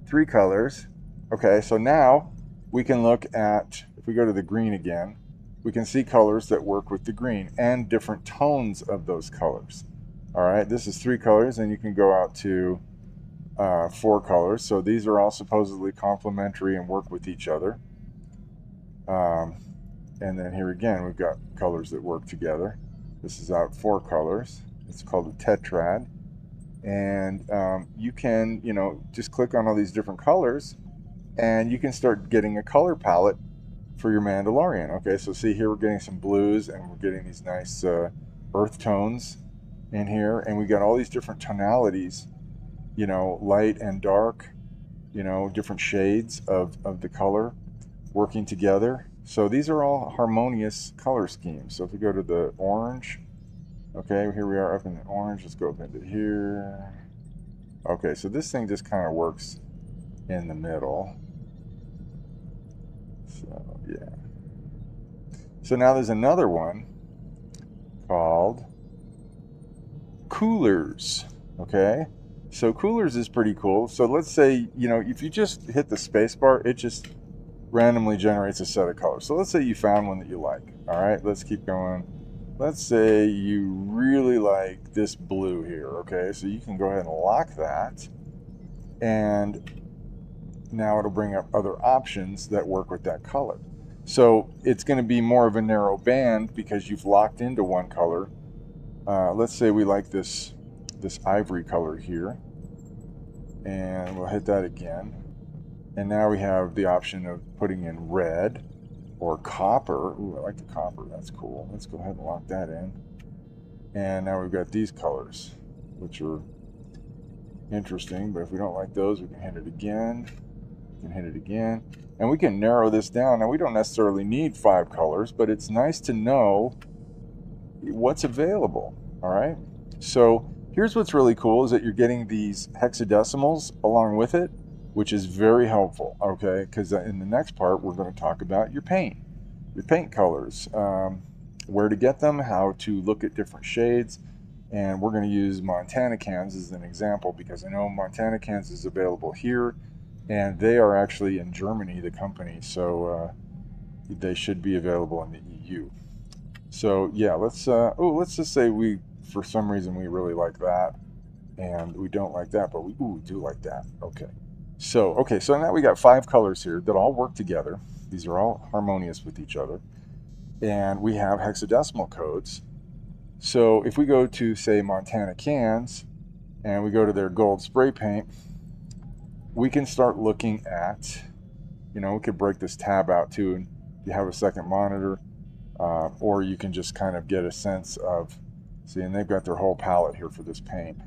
3 colors, okay. So now we can look at, if we go to the green again, we can see colors that work with the green and different tones of those colors. All right, this is 3 colors, and you can go out to 4 colors. So these are all supposedly complementary and work with each other. And then here again, we've got colors that work together. This is out 4 colors. It's called a tetrad. And you can, you know, just click on all these different colors, and you can start getting a color palette for your Mandalorian. Okay, so see here, we're getting some blues, and we're getting these nice earth tones in here, and we got all these different tonalities, you know, light and dark, you know, different shades of the color working together. So these are all harmonious color schemes. So if we go to the orange, okay, here we are up in the orange. Let's go up into here. Okay, so this thing just kind of works in the middle. So yeah. So now there's another one called coolers. Okay, so coolers is pretty cool. So let's say, you know, if you just hit the space bar, it just randomly generates a set of colors. So let's say you found one that you like. All right, let's keep going. Let's say you really like this blue here. Okay, so you can go ahead and lock that, and now it'll bring up other options that work with that color. So it's going to be more of a narrow band because you've locked into one color. Let's say we like this ivory color here, and we'll hit that again. And now we have the option of putting in red or copper. Ooh, I like the copper. That's cool. Let's go ahead and lock that in. And now we've got these colors, which are Interesting, but if we don't like those, we can hit it again. We can hit it again. And we can narrow this down. Now, we don't necessarily need 5 colors, but it's nice to know what's available, all right? So here's what's really cool is that you're getting these hexadecimals along with it, which is very helpful, okay? Because in the next part, we're going to talk about your paint colors, where to get them, how to look at different shades, and we're going to use Montana cans as an example because I know Montana cans is available here, and they are actually in Germany, the company, so they should be available in the EU. So yeah, let's just say we, for some reason, we really like that, and we don't like that, but we do like that. Okay, so now we got 5 colors here that all work together. These are all harmonious with each other, and we have hexadecimal codes. So if we go to, say, Montana cans, and we go to their gold spray paint, we can start looking at, we could break this tab out too, and you have a second monitor, or you can just kind of get a sense of, see, and they've got their whole palette here for this paint.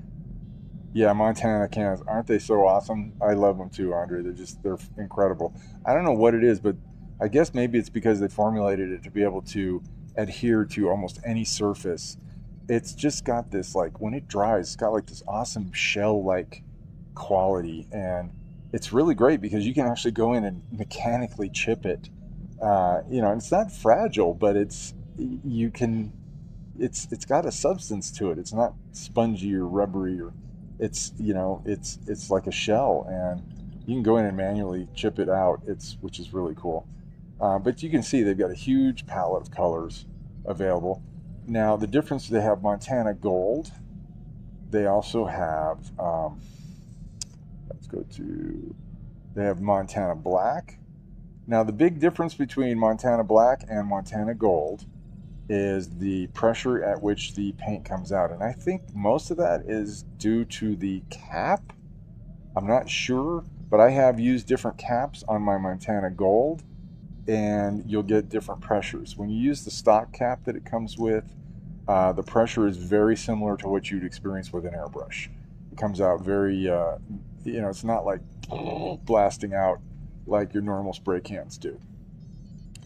Yeah, Montana cans, aren't they so awesome? I love them too, Andre. They're incredible. I don't know what it is, but I guess maybe it's because they formulated it to be able to adhere to almost any surface. It's just got this, like, when it dries, it's got like this awesome shell-like quality, and it's really great because you can actually go in and mechanically chip it. And it's not fragile, but it's got a substance to it. It's not spongy or rubbery, or it's like a shell, and you can go in and manually chip it out. Which is really cool. But you can see they've got a huge palette of colors available. Now the difference, they have Montana Gold. They also have they have Montana Black. Now the big difference between Montana Black and Montana Gold is the pressure at which the paint comes out, and I think most of that is due to the cap. I'm not sure, but I have used different caps on my Montana Gold, and you'll get different pressures. When you use the stock cap that it comes with, the pressure is very similar to what you'd experience with an airbrush. It comes out very, it's not like blasting out like your normal spray cans do.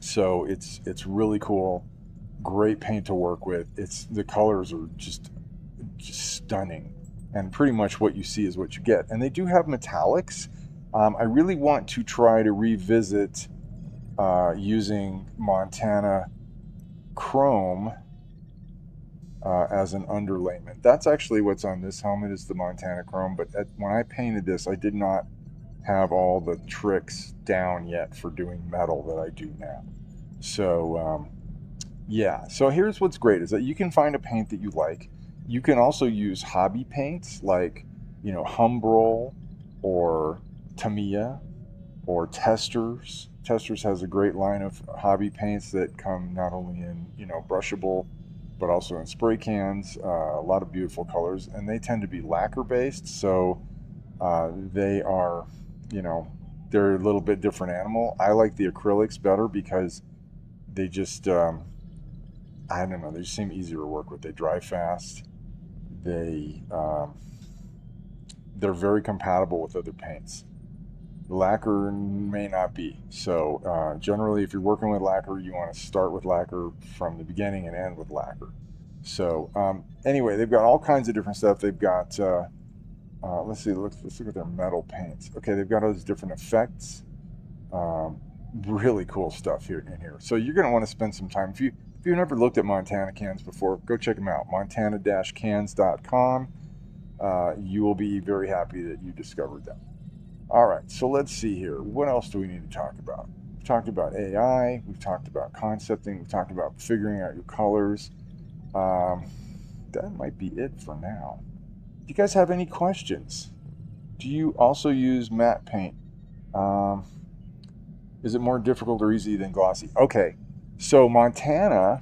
So it's really cool. Great paint to work with. The colors are just stunning, and pretty much what you see is what you get. And they do have metallics. I really want to try to revisit using Montana Chrome as an underlayment. That's actually what's on this helmet, is the Montana Chrome, but when I painted this, I did not have all the tricks down yet for doing metal that I do now. So yeah, so here's what's great is that you can find a paint that you like. You can also use hobby paints like, Humbrol or Tamiya or Testors. Testors has a great line of hobby paints that come not only in, brushable, but also in spray cans, a lot of beautiful colors, and they tend to be lacquer based, so they are, they're a little bit different animal. I like the acrylics better because they just, I don't know, they just seem easier to work with. They dry fast. They're very compatible with other paints. Lacquer may not be. So generally, if you're working with lacquer, you want to start with lacquer from the beginning and end with lacquer. So anyway, they've got all kinds of different stuff. They've got, let's look at their metal paints. Okay, they've got all these different effects. Really cool stuff here. So you're going to want to spend some time. If you've never looked at Montana cans before, go check them out. Montana-cans.com. You will be very happy that you discovered them. All right, so let's see here. What else do we need to talk about? We've talked about AI. We've talked about concepting. We've talked about figuring out your colors. That might be it for now. Do you guys have any questions? Do you also use matte paint? Is it more difficult or easy than glossy? Okay, so Montana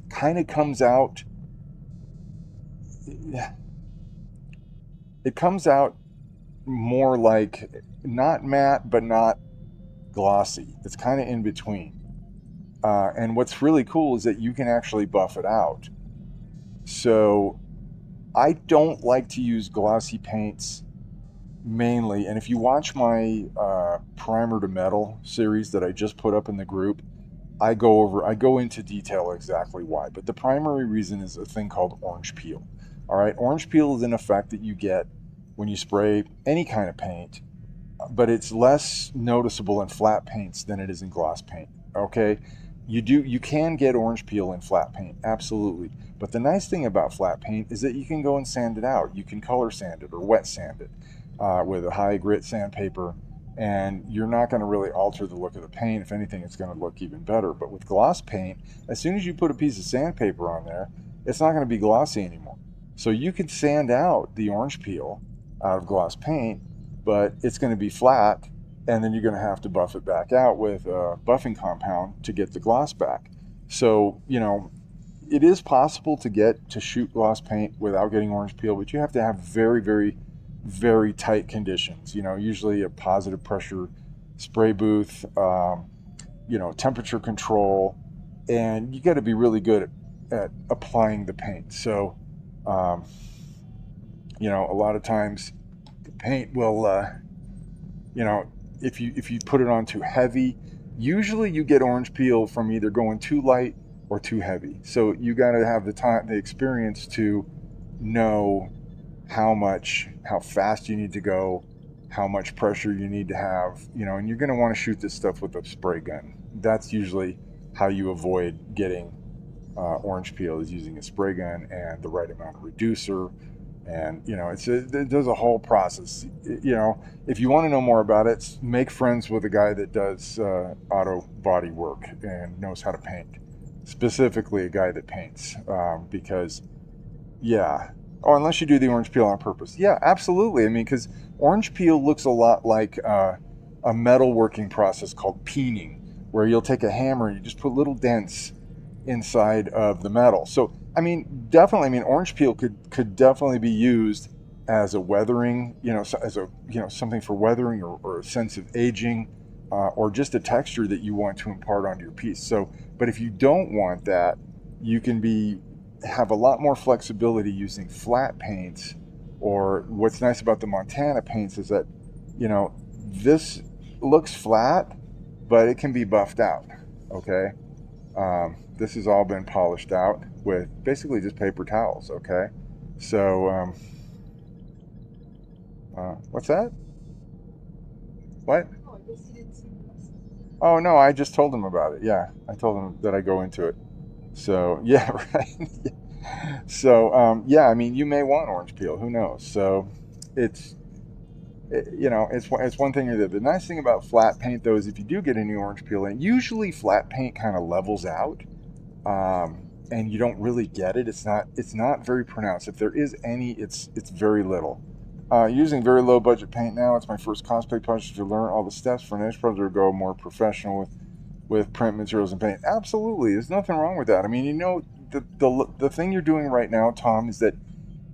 kind of comes out. It comes out more like not matte, but not glossy. It's kind of in between. And what's really cool is that you can actually buff it out. So I don't like to use glossy paints mainly. And if you watch my primer to metal series that I just put up in the group, I go into detail exactly why. But the primary reason is a thing called orange peel. All right, orange peel is an effect that you get when you spray any kind of paint, but it's less noticeable in flat paints than it is in gloss paint. Okay, you can get orange peel in flat paint, absolutely. But the nice thing about flat paint is that you can go and sand it out. You can color sand it or wet sand it with a high grit sandpaper, and you're not going to really alter the look of the paint. If anything, it's going to look even better. But with gloss paint, as soon as you put a piece of sandpaper on there, it's not going to be glossy anymore. So you can sand out the orange peel out of gloss paint, but it's going to be flat, and then you're going to have to buff it back out with a buffing compound to get the gloss back. So, it is possible to shoot gloss paint without getting orange peel, but you have to have very, very, very tight conditions. Usually a positive pressure spray booth, temperature control, and you got to be really good at applying the paint. So, um, a lot of times the paint will, if you put it on too heavy, usually you get orange peel from either going too light or too heavy. So you got to have the experience to know how fast you need to go, how much pressure you need to have, and you're going to want to shoot this stuff with a spray gun. That's usually how you avoid getting orange peel, is using a spray gun and the right amount of reducer. And there's a whole process. If you want to know more about it, make friends with a guy that does auto body work and knows how to paint, specifically a guy that paints, because yeah. Oh, unless you do the orange peel on purpose. Yeah, absolutely. I mean, because orange peel looks a lot like a metal working process called peening, where you'll take a hammer and you just put little dents inside of the metal. So, I mean, definitely, orange peel could definitely be used as a weathering, as a, something for weathering, or a sense of aging, or just a texture that you want to impart onto your piece. So, but if you don't want that, you can have a lot more flexibility using flat paints. Or what's nice about the Montana paints is that, this looks flat, but it can be buffed out. Okay. This has all been polished out with basically just paper towels. Okay. So, what's that? What? Oh, no, I just told him about it. Yeah. I told him that I go into it. So, yeah, right. So, yeah, you may want orange peel. Who knows? So, it's it's one thing or the other. The nice thing about flat paint, though, is if you do get any orange peel in, usually flat paint kind of levels out, and you don't really get it. It's not very pronounced. If there is any, it's very little. Using very low budget paint now. It's my first cosplay project to learn all the steps for an edge project to go more professional with print materials and paint. Absolutely, there's nothing wrong with that. The thing you're doing right now, Tom, is that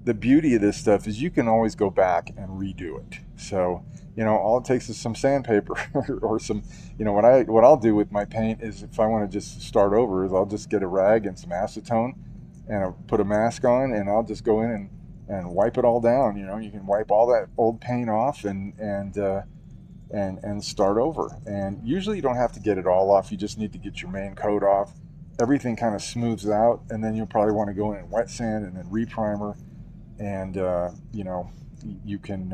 the beauty of this stuff is you can always go back and redo it. So, all it takes is some sandpaper or some, what I'll do with my paint is, if I want to just start over, is I'll just get a rag and some acetone and I'll put a mask on, and I'll just go in and wipe it all down. You can wipe all that old paint off and start over. And usually you don't have to get it all off. You just need to get your main coat off. Everything kind of smooths out, and then you'll probably want to go in and wet sand and then reprimer. And you can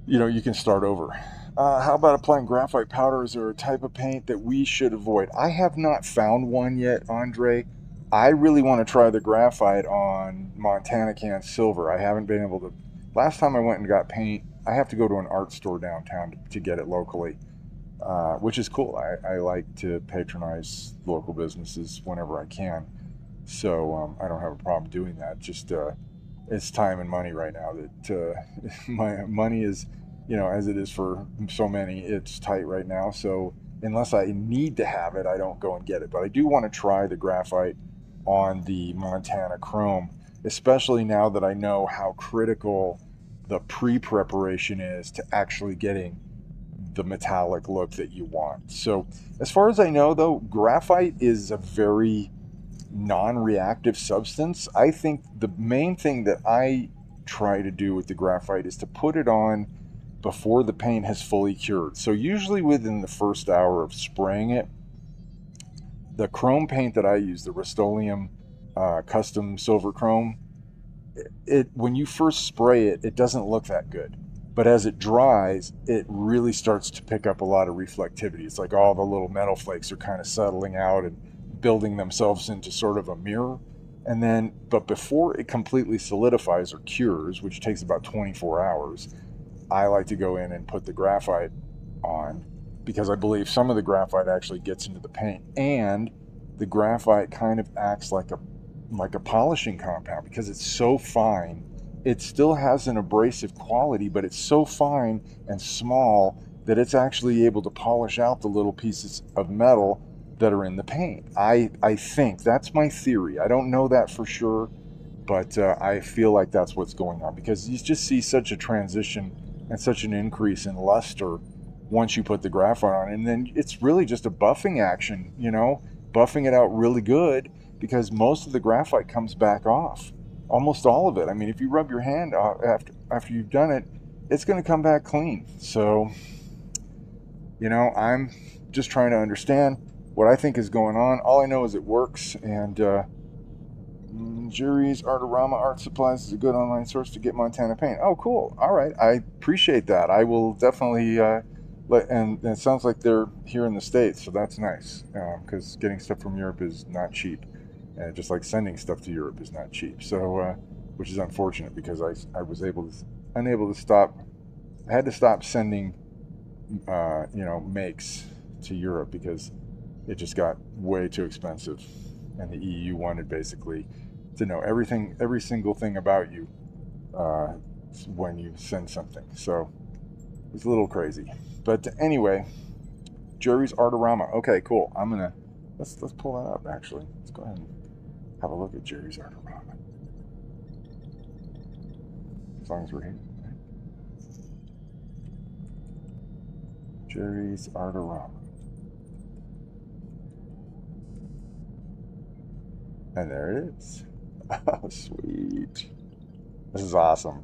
you can start over. How about applying graphite powder? Is there a type of paint that we should avoid? I have not found one yet, Andre. I really want to try the graphite on Montana can silver. I haven't been able to. Last time I went and got paint, I have to go to an art store downtown to get it locally, which is cool. I like to patronize local businesses whenever I can. So I don't have a problem doing that. Just it's time and money right now. That my money is, as it is for so many, it's tight right now. So unless I need to have it, I don't go and get it. But I do want to try the graphite on the Montana Chrome, especially now that I know how critical the pre-preparation is to actually getting the metallic look that you want. So as far as I know, though, graphite is a very non-reactive substance. I think the main thing that I try to do with the graphite is to put it on before the paint has fully cured. So usually within the first hour of spraying it, the chrome paint that I use, the Rust-Oleum custom silver chrome, it when you first spray it, it doesn't look that good. But as it dries, it really starts to pick up a lot of reflectivity. It's like all the little metal flakes are kind of settling out and building themselves into sort of a mirror. And then, but before it completely solidifies or cures, which takes about 24 hours, I like to go in and put the graphite on because I believe some of the graphite actually gets into the paint, and the graphite kind of acts like a polishing compound because it's so fine. It still has an abrasive quality, but it's so fine and small that it's actually able to polish out the little pieces of metal that are in the paint. I think that's my theory. I don't know that for sure, but I feel like that's what's going on because you just see such a transition and such an increase in luster once you put the graphite on. And then it's really just a buffing action, you know, buffing it out really good because most of the graphite comes back off. Almost all of it. I mean, if you rub your hand after you've done it, it's going to come back clean. So, you know, I'm just trying to understand what I think is going on. All I know is it works, and Jerry's Artorama Art Supplies is a good online source to get Montana paint. Oh, cool. All right. I appreciate that. I will definitely and it sounds like they're here in the States, so that's nice because getting stuff from Europe is not cheap. And just like sending stuff to Europe is not cheap. So, which is unfortunate because I was unable to stop. I had to stop sending, you know, makes to Europe because it just got way too expensive, and the EU wanted basically to know everything, every single thing about you when you send something. So it's a little crazy. But anyway, Jerry's Artorama. Okay, cool. Let's pull that up actually. Let's go ahead and have a look at Jerry's Artorama. As long as we're here. Right? Jerry's Artorama. And there it is. Oh, sweet. This is awesome.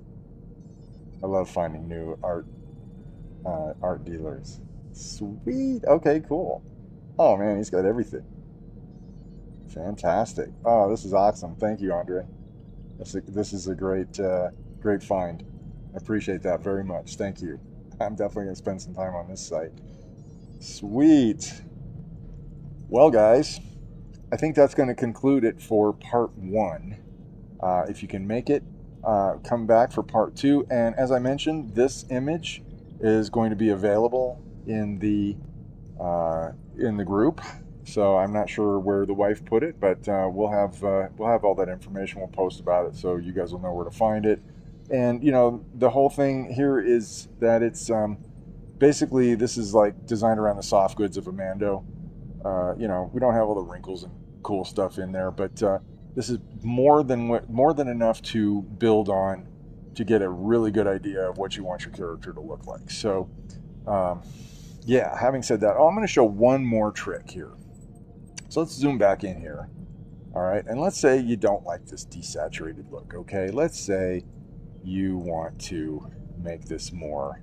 I love finding new art dealers. Sweet. Okay, cool. Oh man, he's got everything. Fantastic. Oh, this is awesome. Thank you, Andre. This is a great find. I appreciate that very much. Thank you. I'm definitely going to spend some time on this site. Sweet. Well, guys, I think that's going to conclude it for part 1. If you can make it, come back for part 2. And as I mentioned, this image is going to be available in the group. So I'm not sure where the wife put it, but we'll have all that information. We'll post about it, so you guys will know where to find it. And you know, the whole thing here is that it's basically this is like designed around the soft goods of a Mando. You know, we don't have all the wrinkles and cool stuff in there, but this is more than enough to build on to get a really good idea of what you want your character to look like. So, yeah. Having said that, I'm going to show one more trick here. So let's zoom back in here. All right, and let's say you don't like this desaturated look. Okay, let's say you want to make this more.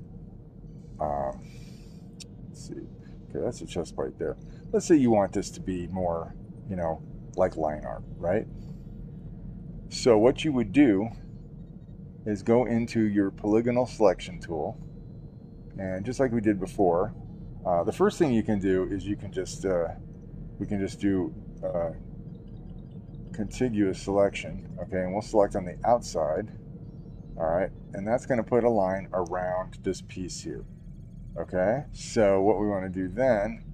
Let's see. Okay, that's a chest plate there. Let's say you want this to be more, you know, like line art, right? So what you would do is go into your polygonal selection tool, and just like we did before, the first thing you can do is you can just we can just do contiguous selection. Okay, and we'll select on the outside. All right, and that's going to put a line around this piece here. Okay, so what we want to do then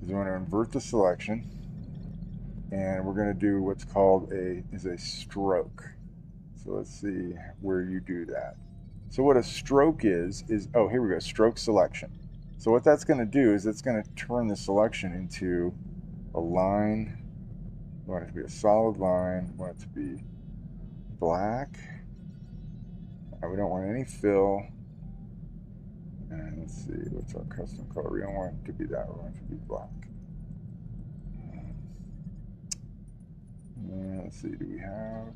is we want to invert the selection, and we're going to do what's called a stroke. So let's see where you do that. So what a stroke is oh, here we go, stroke selection. So what that's going to do is it's going to turn the selection into a line. We want it to be a solid line. We want it to be black. We don't want any fill. And let's see, what's our custom color? We don't want it to be that. We want it to be black. Let's see, do we have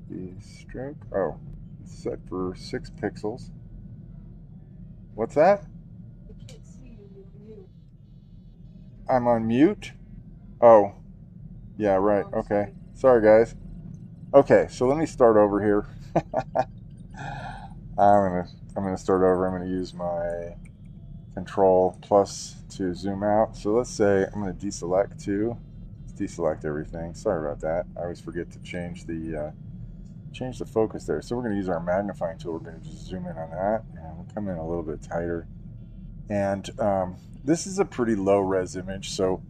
the stroke? Oh, it's set for 6 pixels. What's that? I can't see you. You're mute. I'm on mute? Oh, yeah, right. Oh, Okay. sorry. Sorry, guys. Okay, so let me start over here. I'm gonna start over. I'm gonna use my Control plus to zoom out. So let's say I'm gonna deselect too. Let's deselect everything. Sorry about that. I always forget to change the focus there. So we're gonna use our magnifying tool. We're gonna just zoom in on that, and we'll come in a little bit tighter. And this is a pretty low res image, so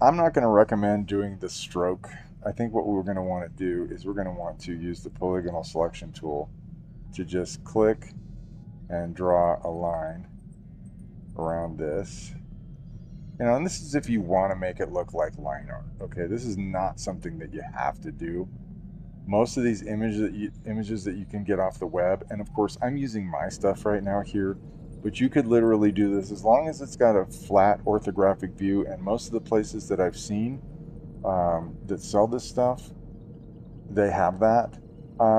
I'm not going to recommend doing the stroke. I think what we're going to want to do is we're going to want to use the polygonal selection tool to just click and draw a line around this. And this is if you want to make it look like line art. Okay, this is not something that you have to do. Most of these images that you can get off the web, and of course I'm using my stuff right now here, but you could literally do this as long as it's got a flat orthographic view. And most of the places that I've seen that sell this stuff, they have that.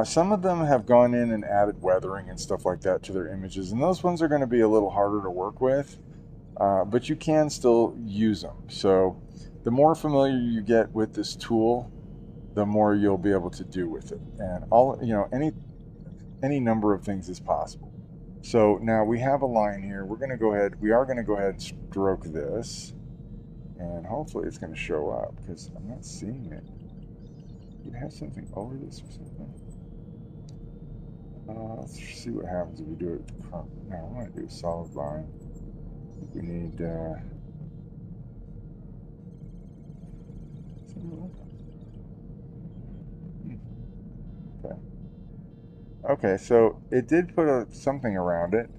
Some of them have gone in and added weathering and stuff like that to their images, and those ones are going to be a little harder to work with, but you can still use them. So the more familiar you get with this tool, the more you'll be able to do with it. And any number of things is possible. So now we have a line here. We are going to go ahead and stroke this, and hopefully it's going to show up because I'm not seeing it. You have something over this or something? Let's see what happens if we do it. No, I want to do a solid line. I think we need okay. Okay, so it did put something around it,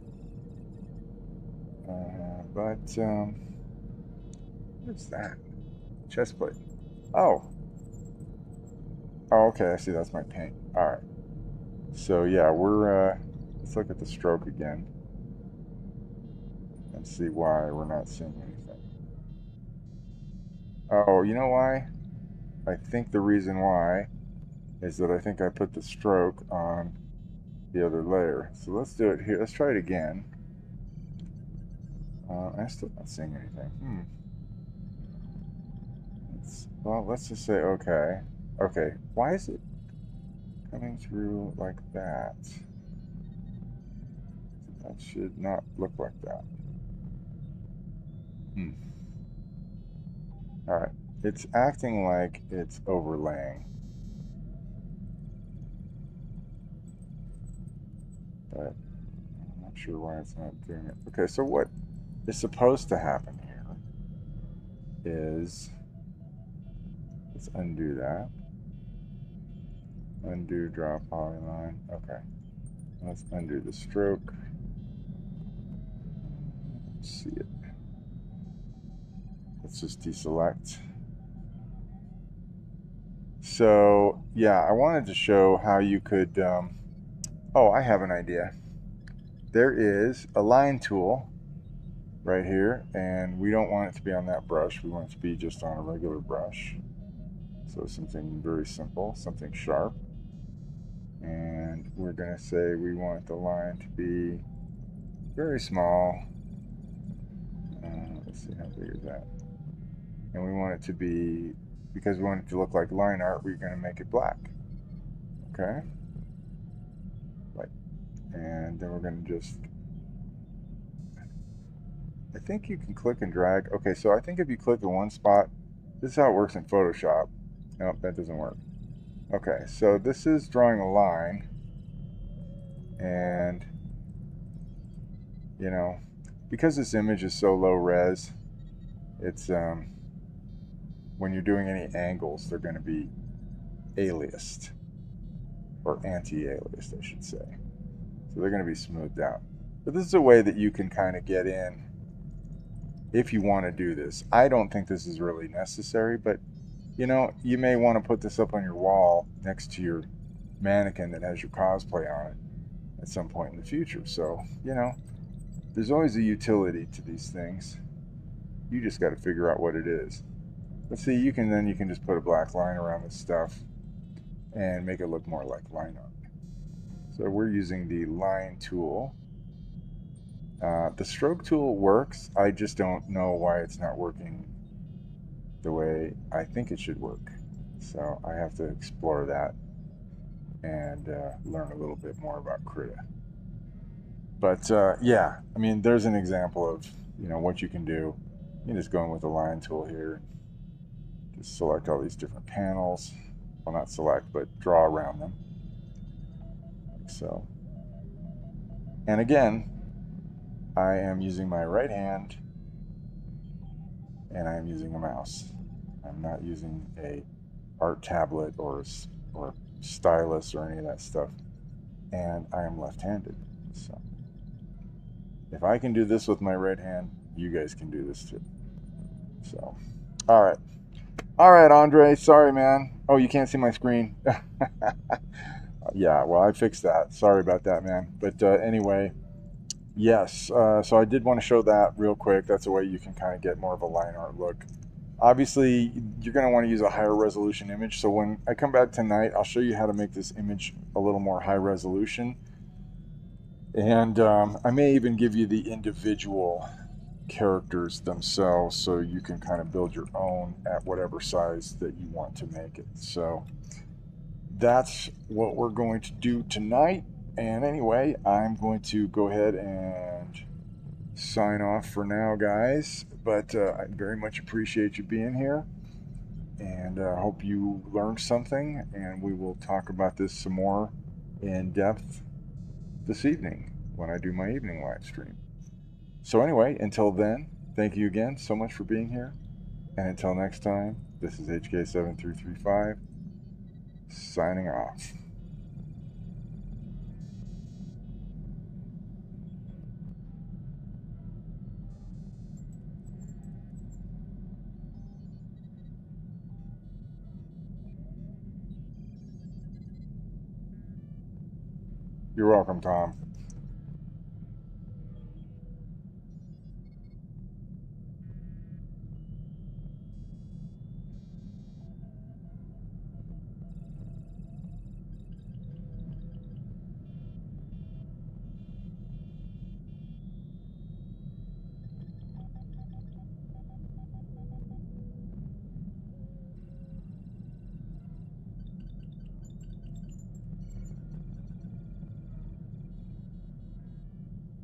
but what's that? Chest plate. Oh, oh, okay. I see. That's my paint. All right. So yeah, let's look at the stroke again and see why we're not seeing anything. Oh, you know why? I think the reason why is that I think I put the stroke on the other layer. So let's do it here. Let's try it again. I'm still not seeing anything. Well, let's just say okay. Okay, why is it coming through like that? That should not look like that. All right, it's acting like it's overlaying, but I'm not sure why it's not doing it. Okay, so what is supposed to happen here is, let's undo that. Undo draw polyline. Okay, let's undo the stroke. Let's see it. Let's just deselect. So yeah, I wanted to show how you could, oh, I have an idea. There is a line tool right here, and we don't want it to be on that brush. We want it to be just on a regular brush. So something very simple, something sharp. And we're going to say we want the line to be very small. Let's see, how big is that? And we want it to be, because we want it to look like line art, we're going to make it black. Okay? Like, and then we're going to just, I think you can click and drag. Okay, so I think if you click in one spot, this is how it works in Photoshop. Nope, that doesn't work. Okay, so this is drawing a line, and because this image is so low res, it's when you're doing any angles, they're going to be aliased, or anti-aliased, I should say. So they're going to be smoothed out. But this is a way that you can kind of get in if you want to do this. I don't think this is really necessary, but you may want to put this up on your wall next to your mannequin that has your cosplay on it at some point in the future. So, there's always a utility to these things. You just got to figure out what it is. But see, you can just put a black line around this stuff and make it look more like line art. So we're using the line tool. The stroke tool works. I just don't know why it's not working the way I think it should work. So I have to explore that and learn a little bit more about Krita. But yeah, I mean, there's an example of what you can do. You can just go in with the line tool here, just select all these different panels. Well, not select, but draw around them. Like so. And again, I am using my right hand and I am using a mouse. I'm not using a art tablet or stylus or any of that stuff. And I am left-handed. So if I can do this with my right hand, you guys can do this too. So, all right. All right, Andre. Sorry, man. Oh, you can't see my screen. Yeah, well, I fixed that. Sorry about that, man. But anyway, yes. So I did want to show that real quick. That's a way you can kind of get more of a line art look. Obviously, you're going to want to use a higher resolution image. So when I come back tonight, I'll show you how to make this image a little more high resolution. And I may even give you the individual characters themselves so you can kind of build your own at whatever size that you want to make it. So that's what we're going to do tonight. And anyway, I'm going to go ahead and sign off for now, guys. But I very much appreciate you being here. And I hope you learned something. And we will talk about this some more in depth this evening when I do my evening live stream. So anyway, until then, thank you again so much for being here. And until next time, this is HK7335 signing off. You're welcome, Tom.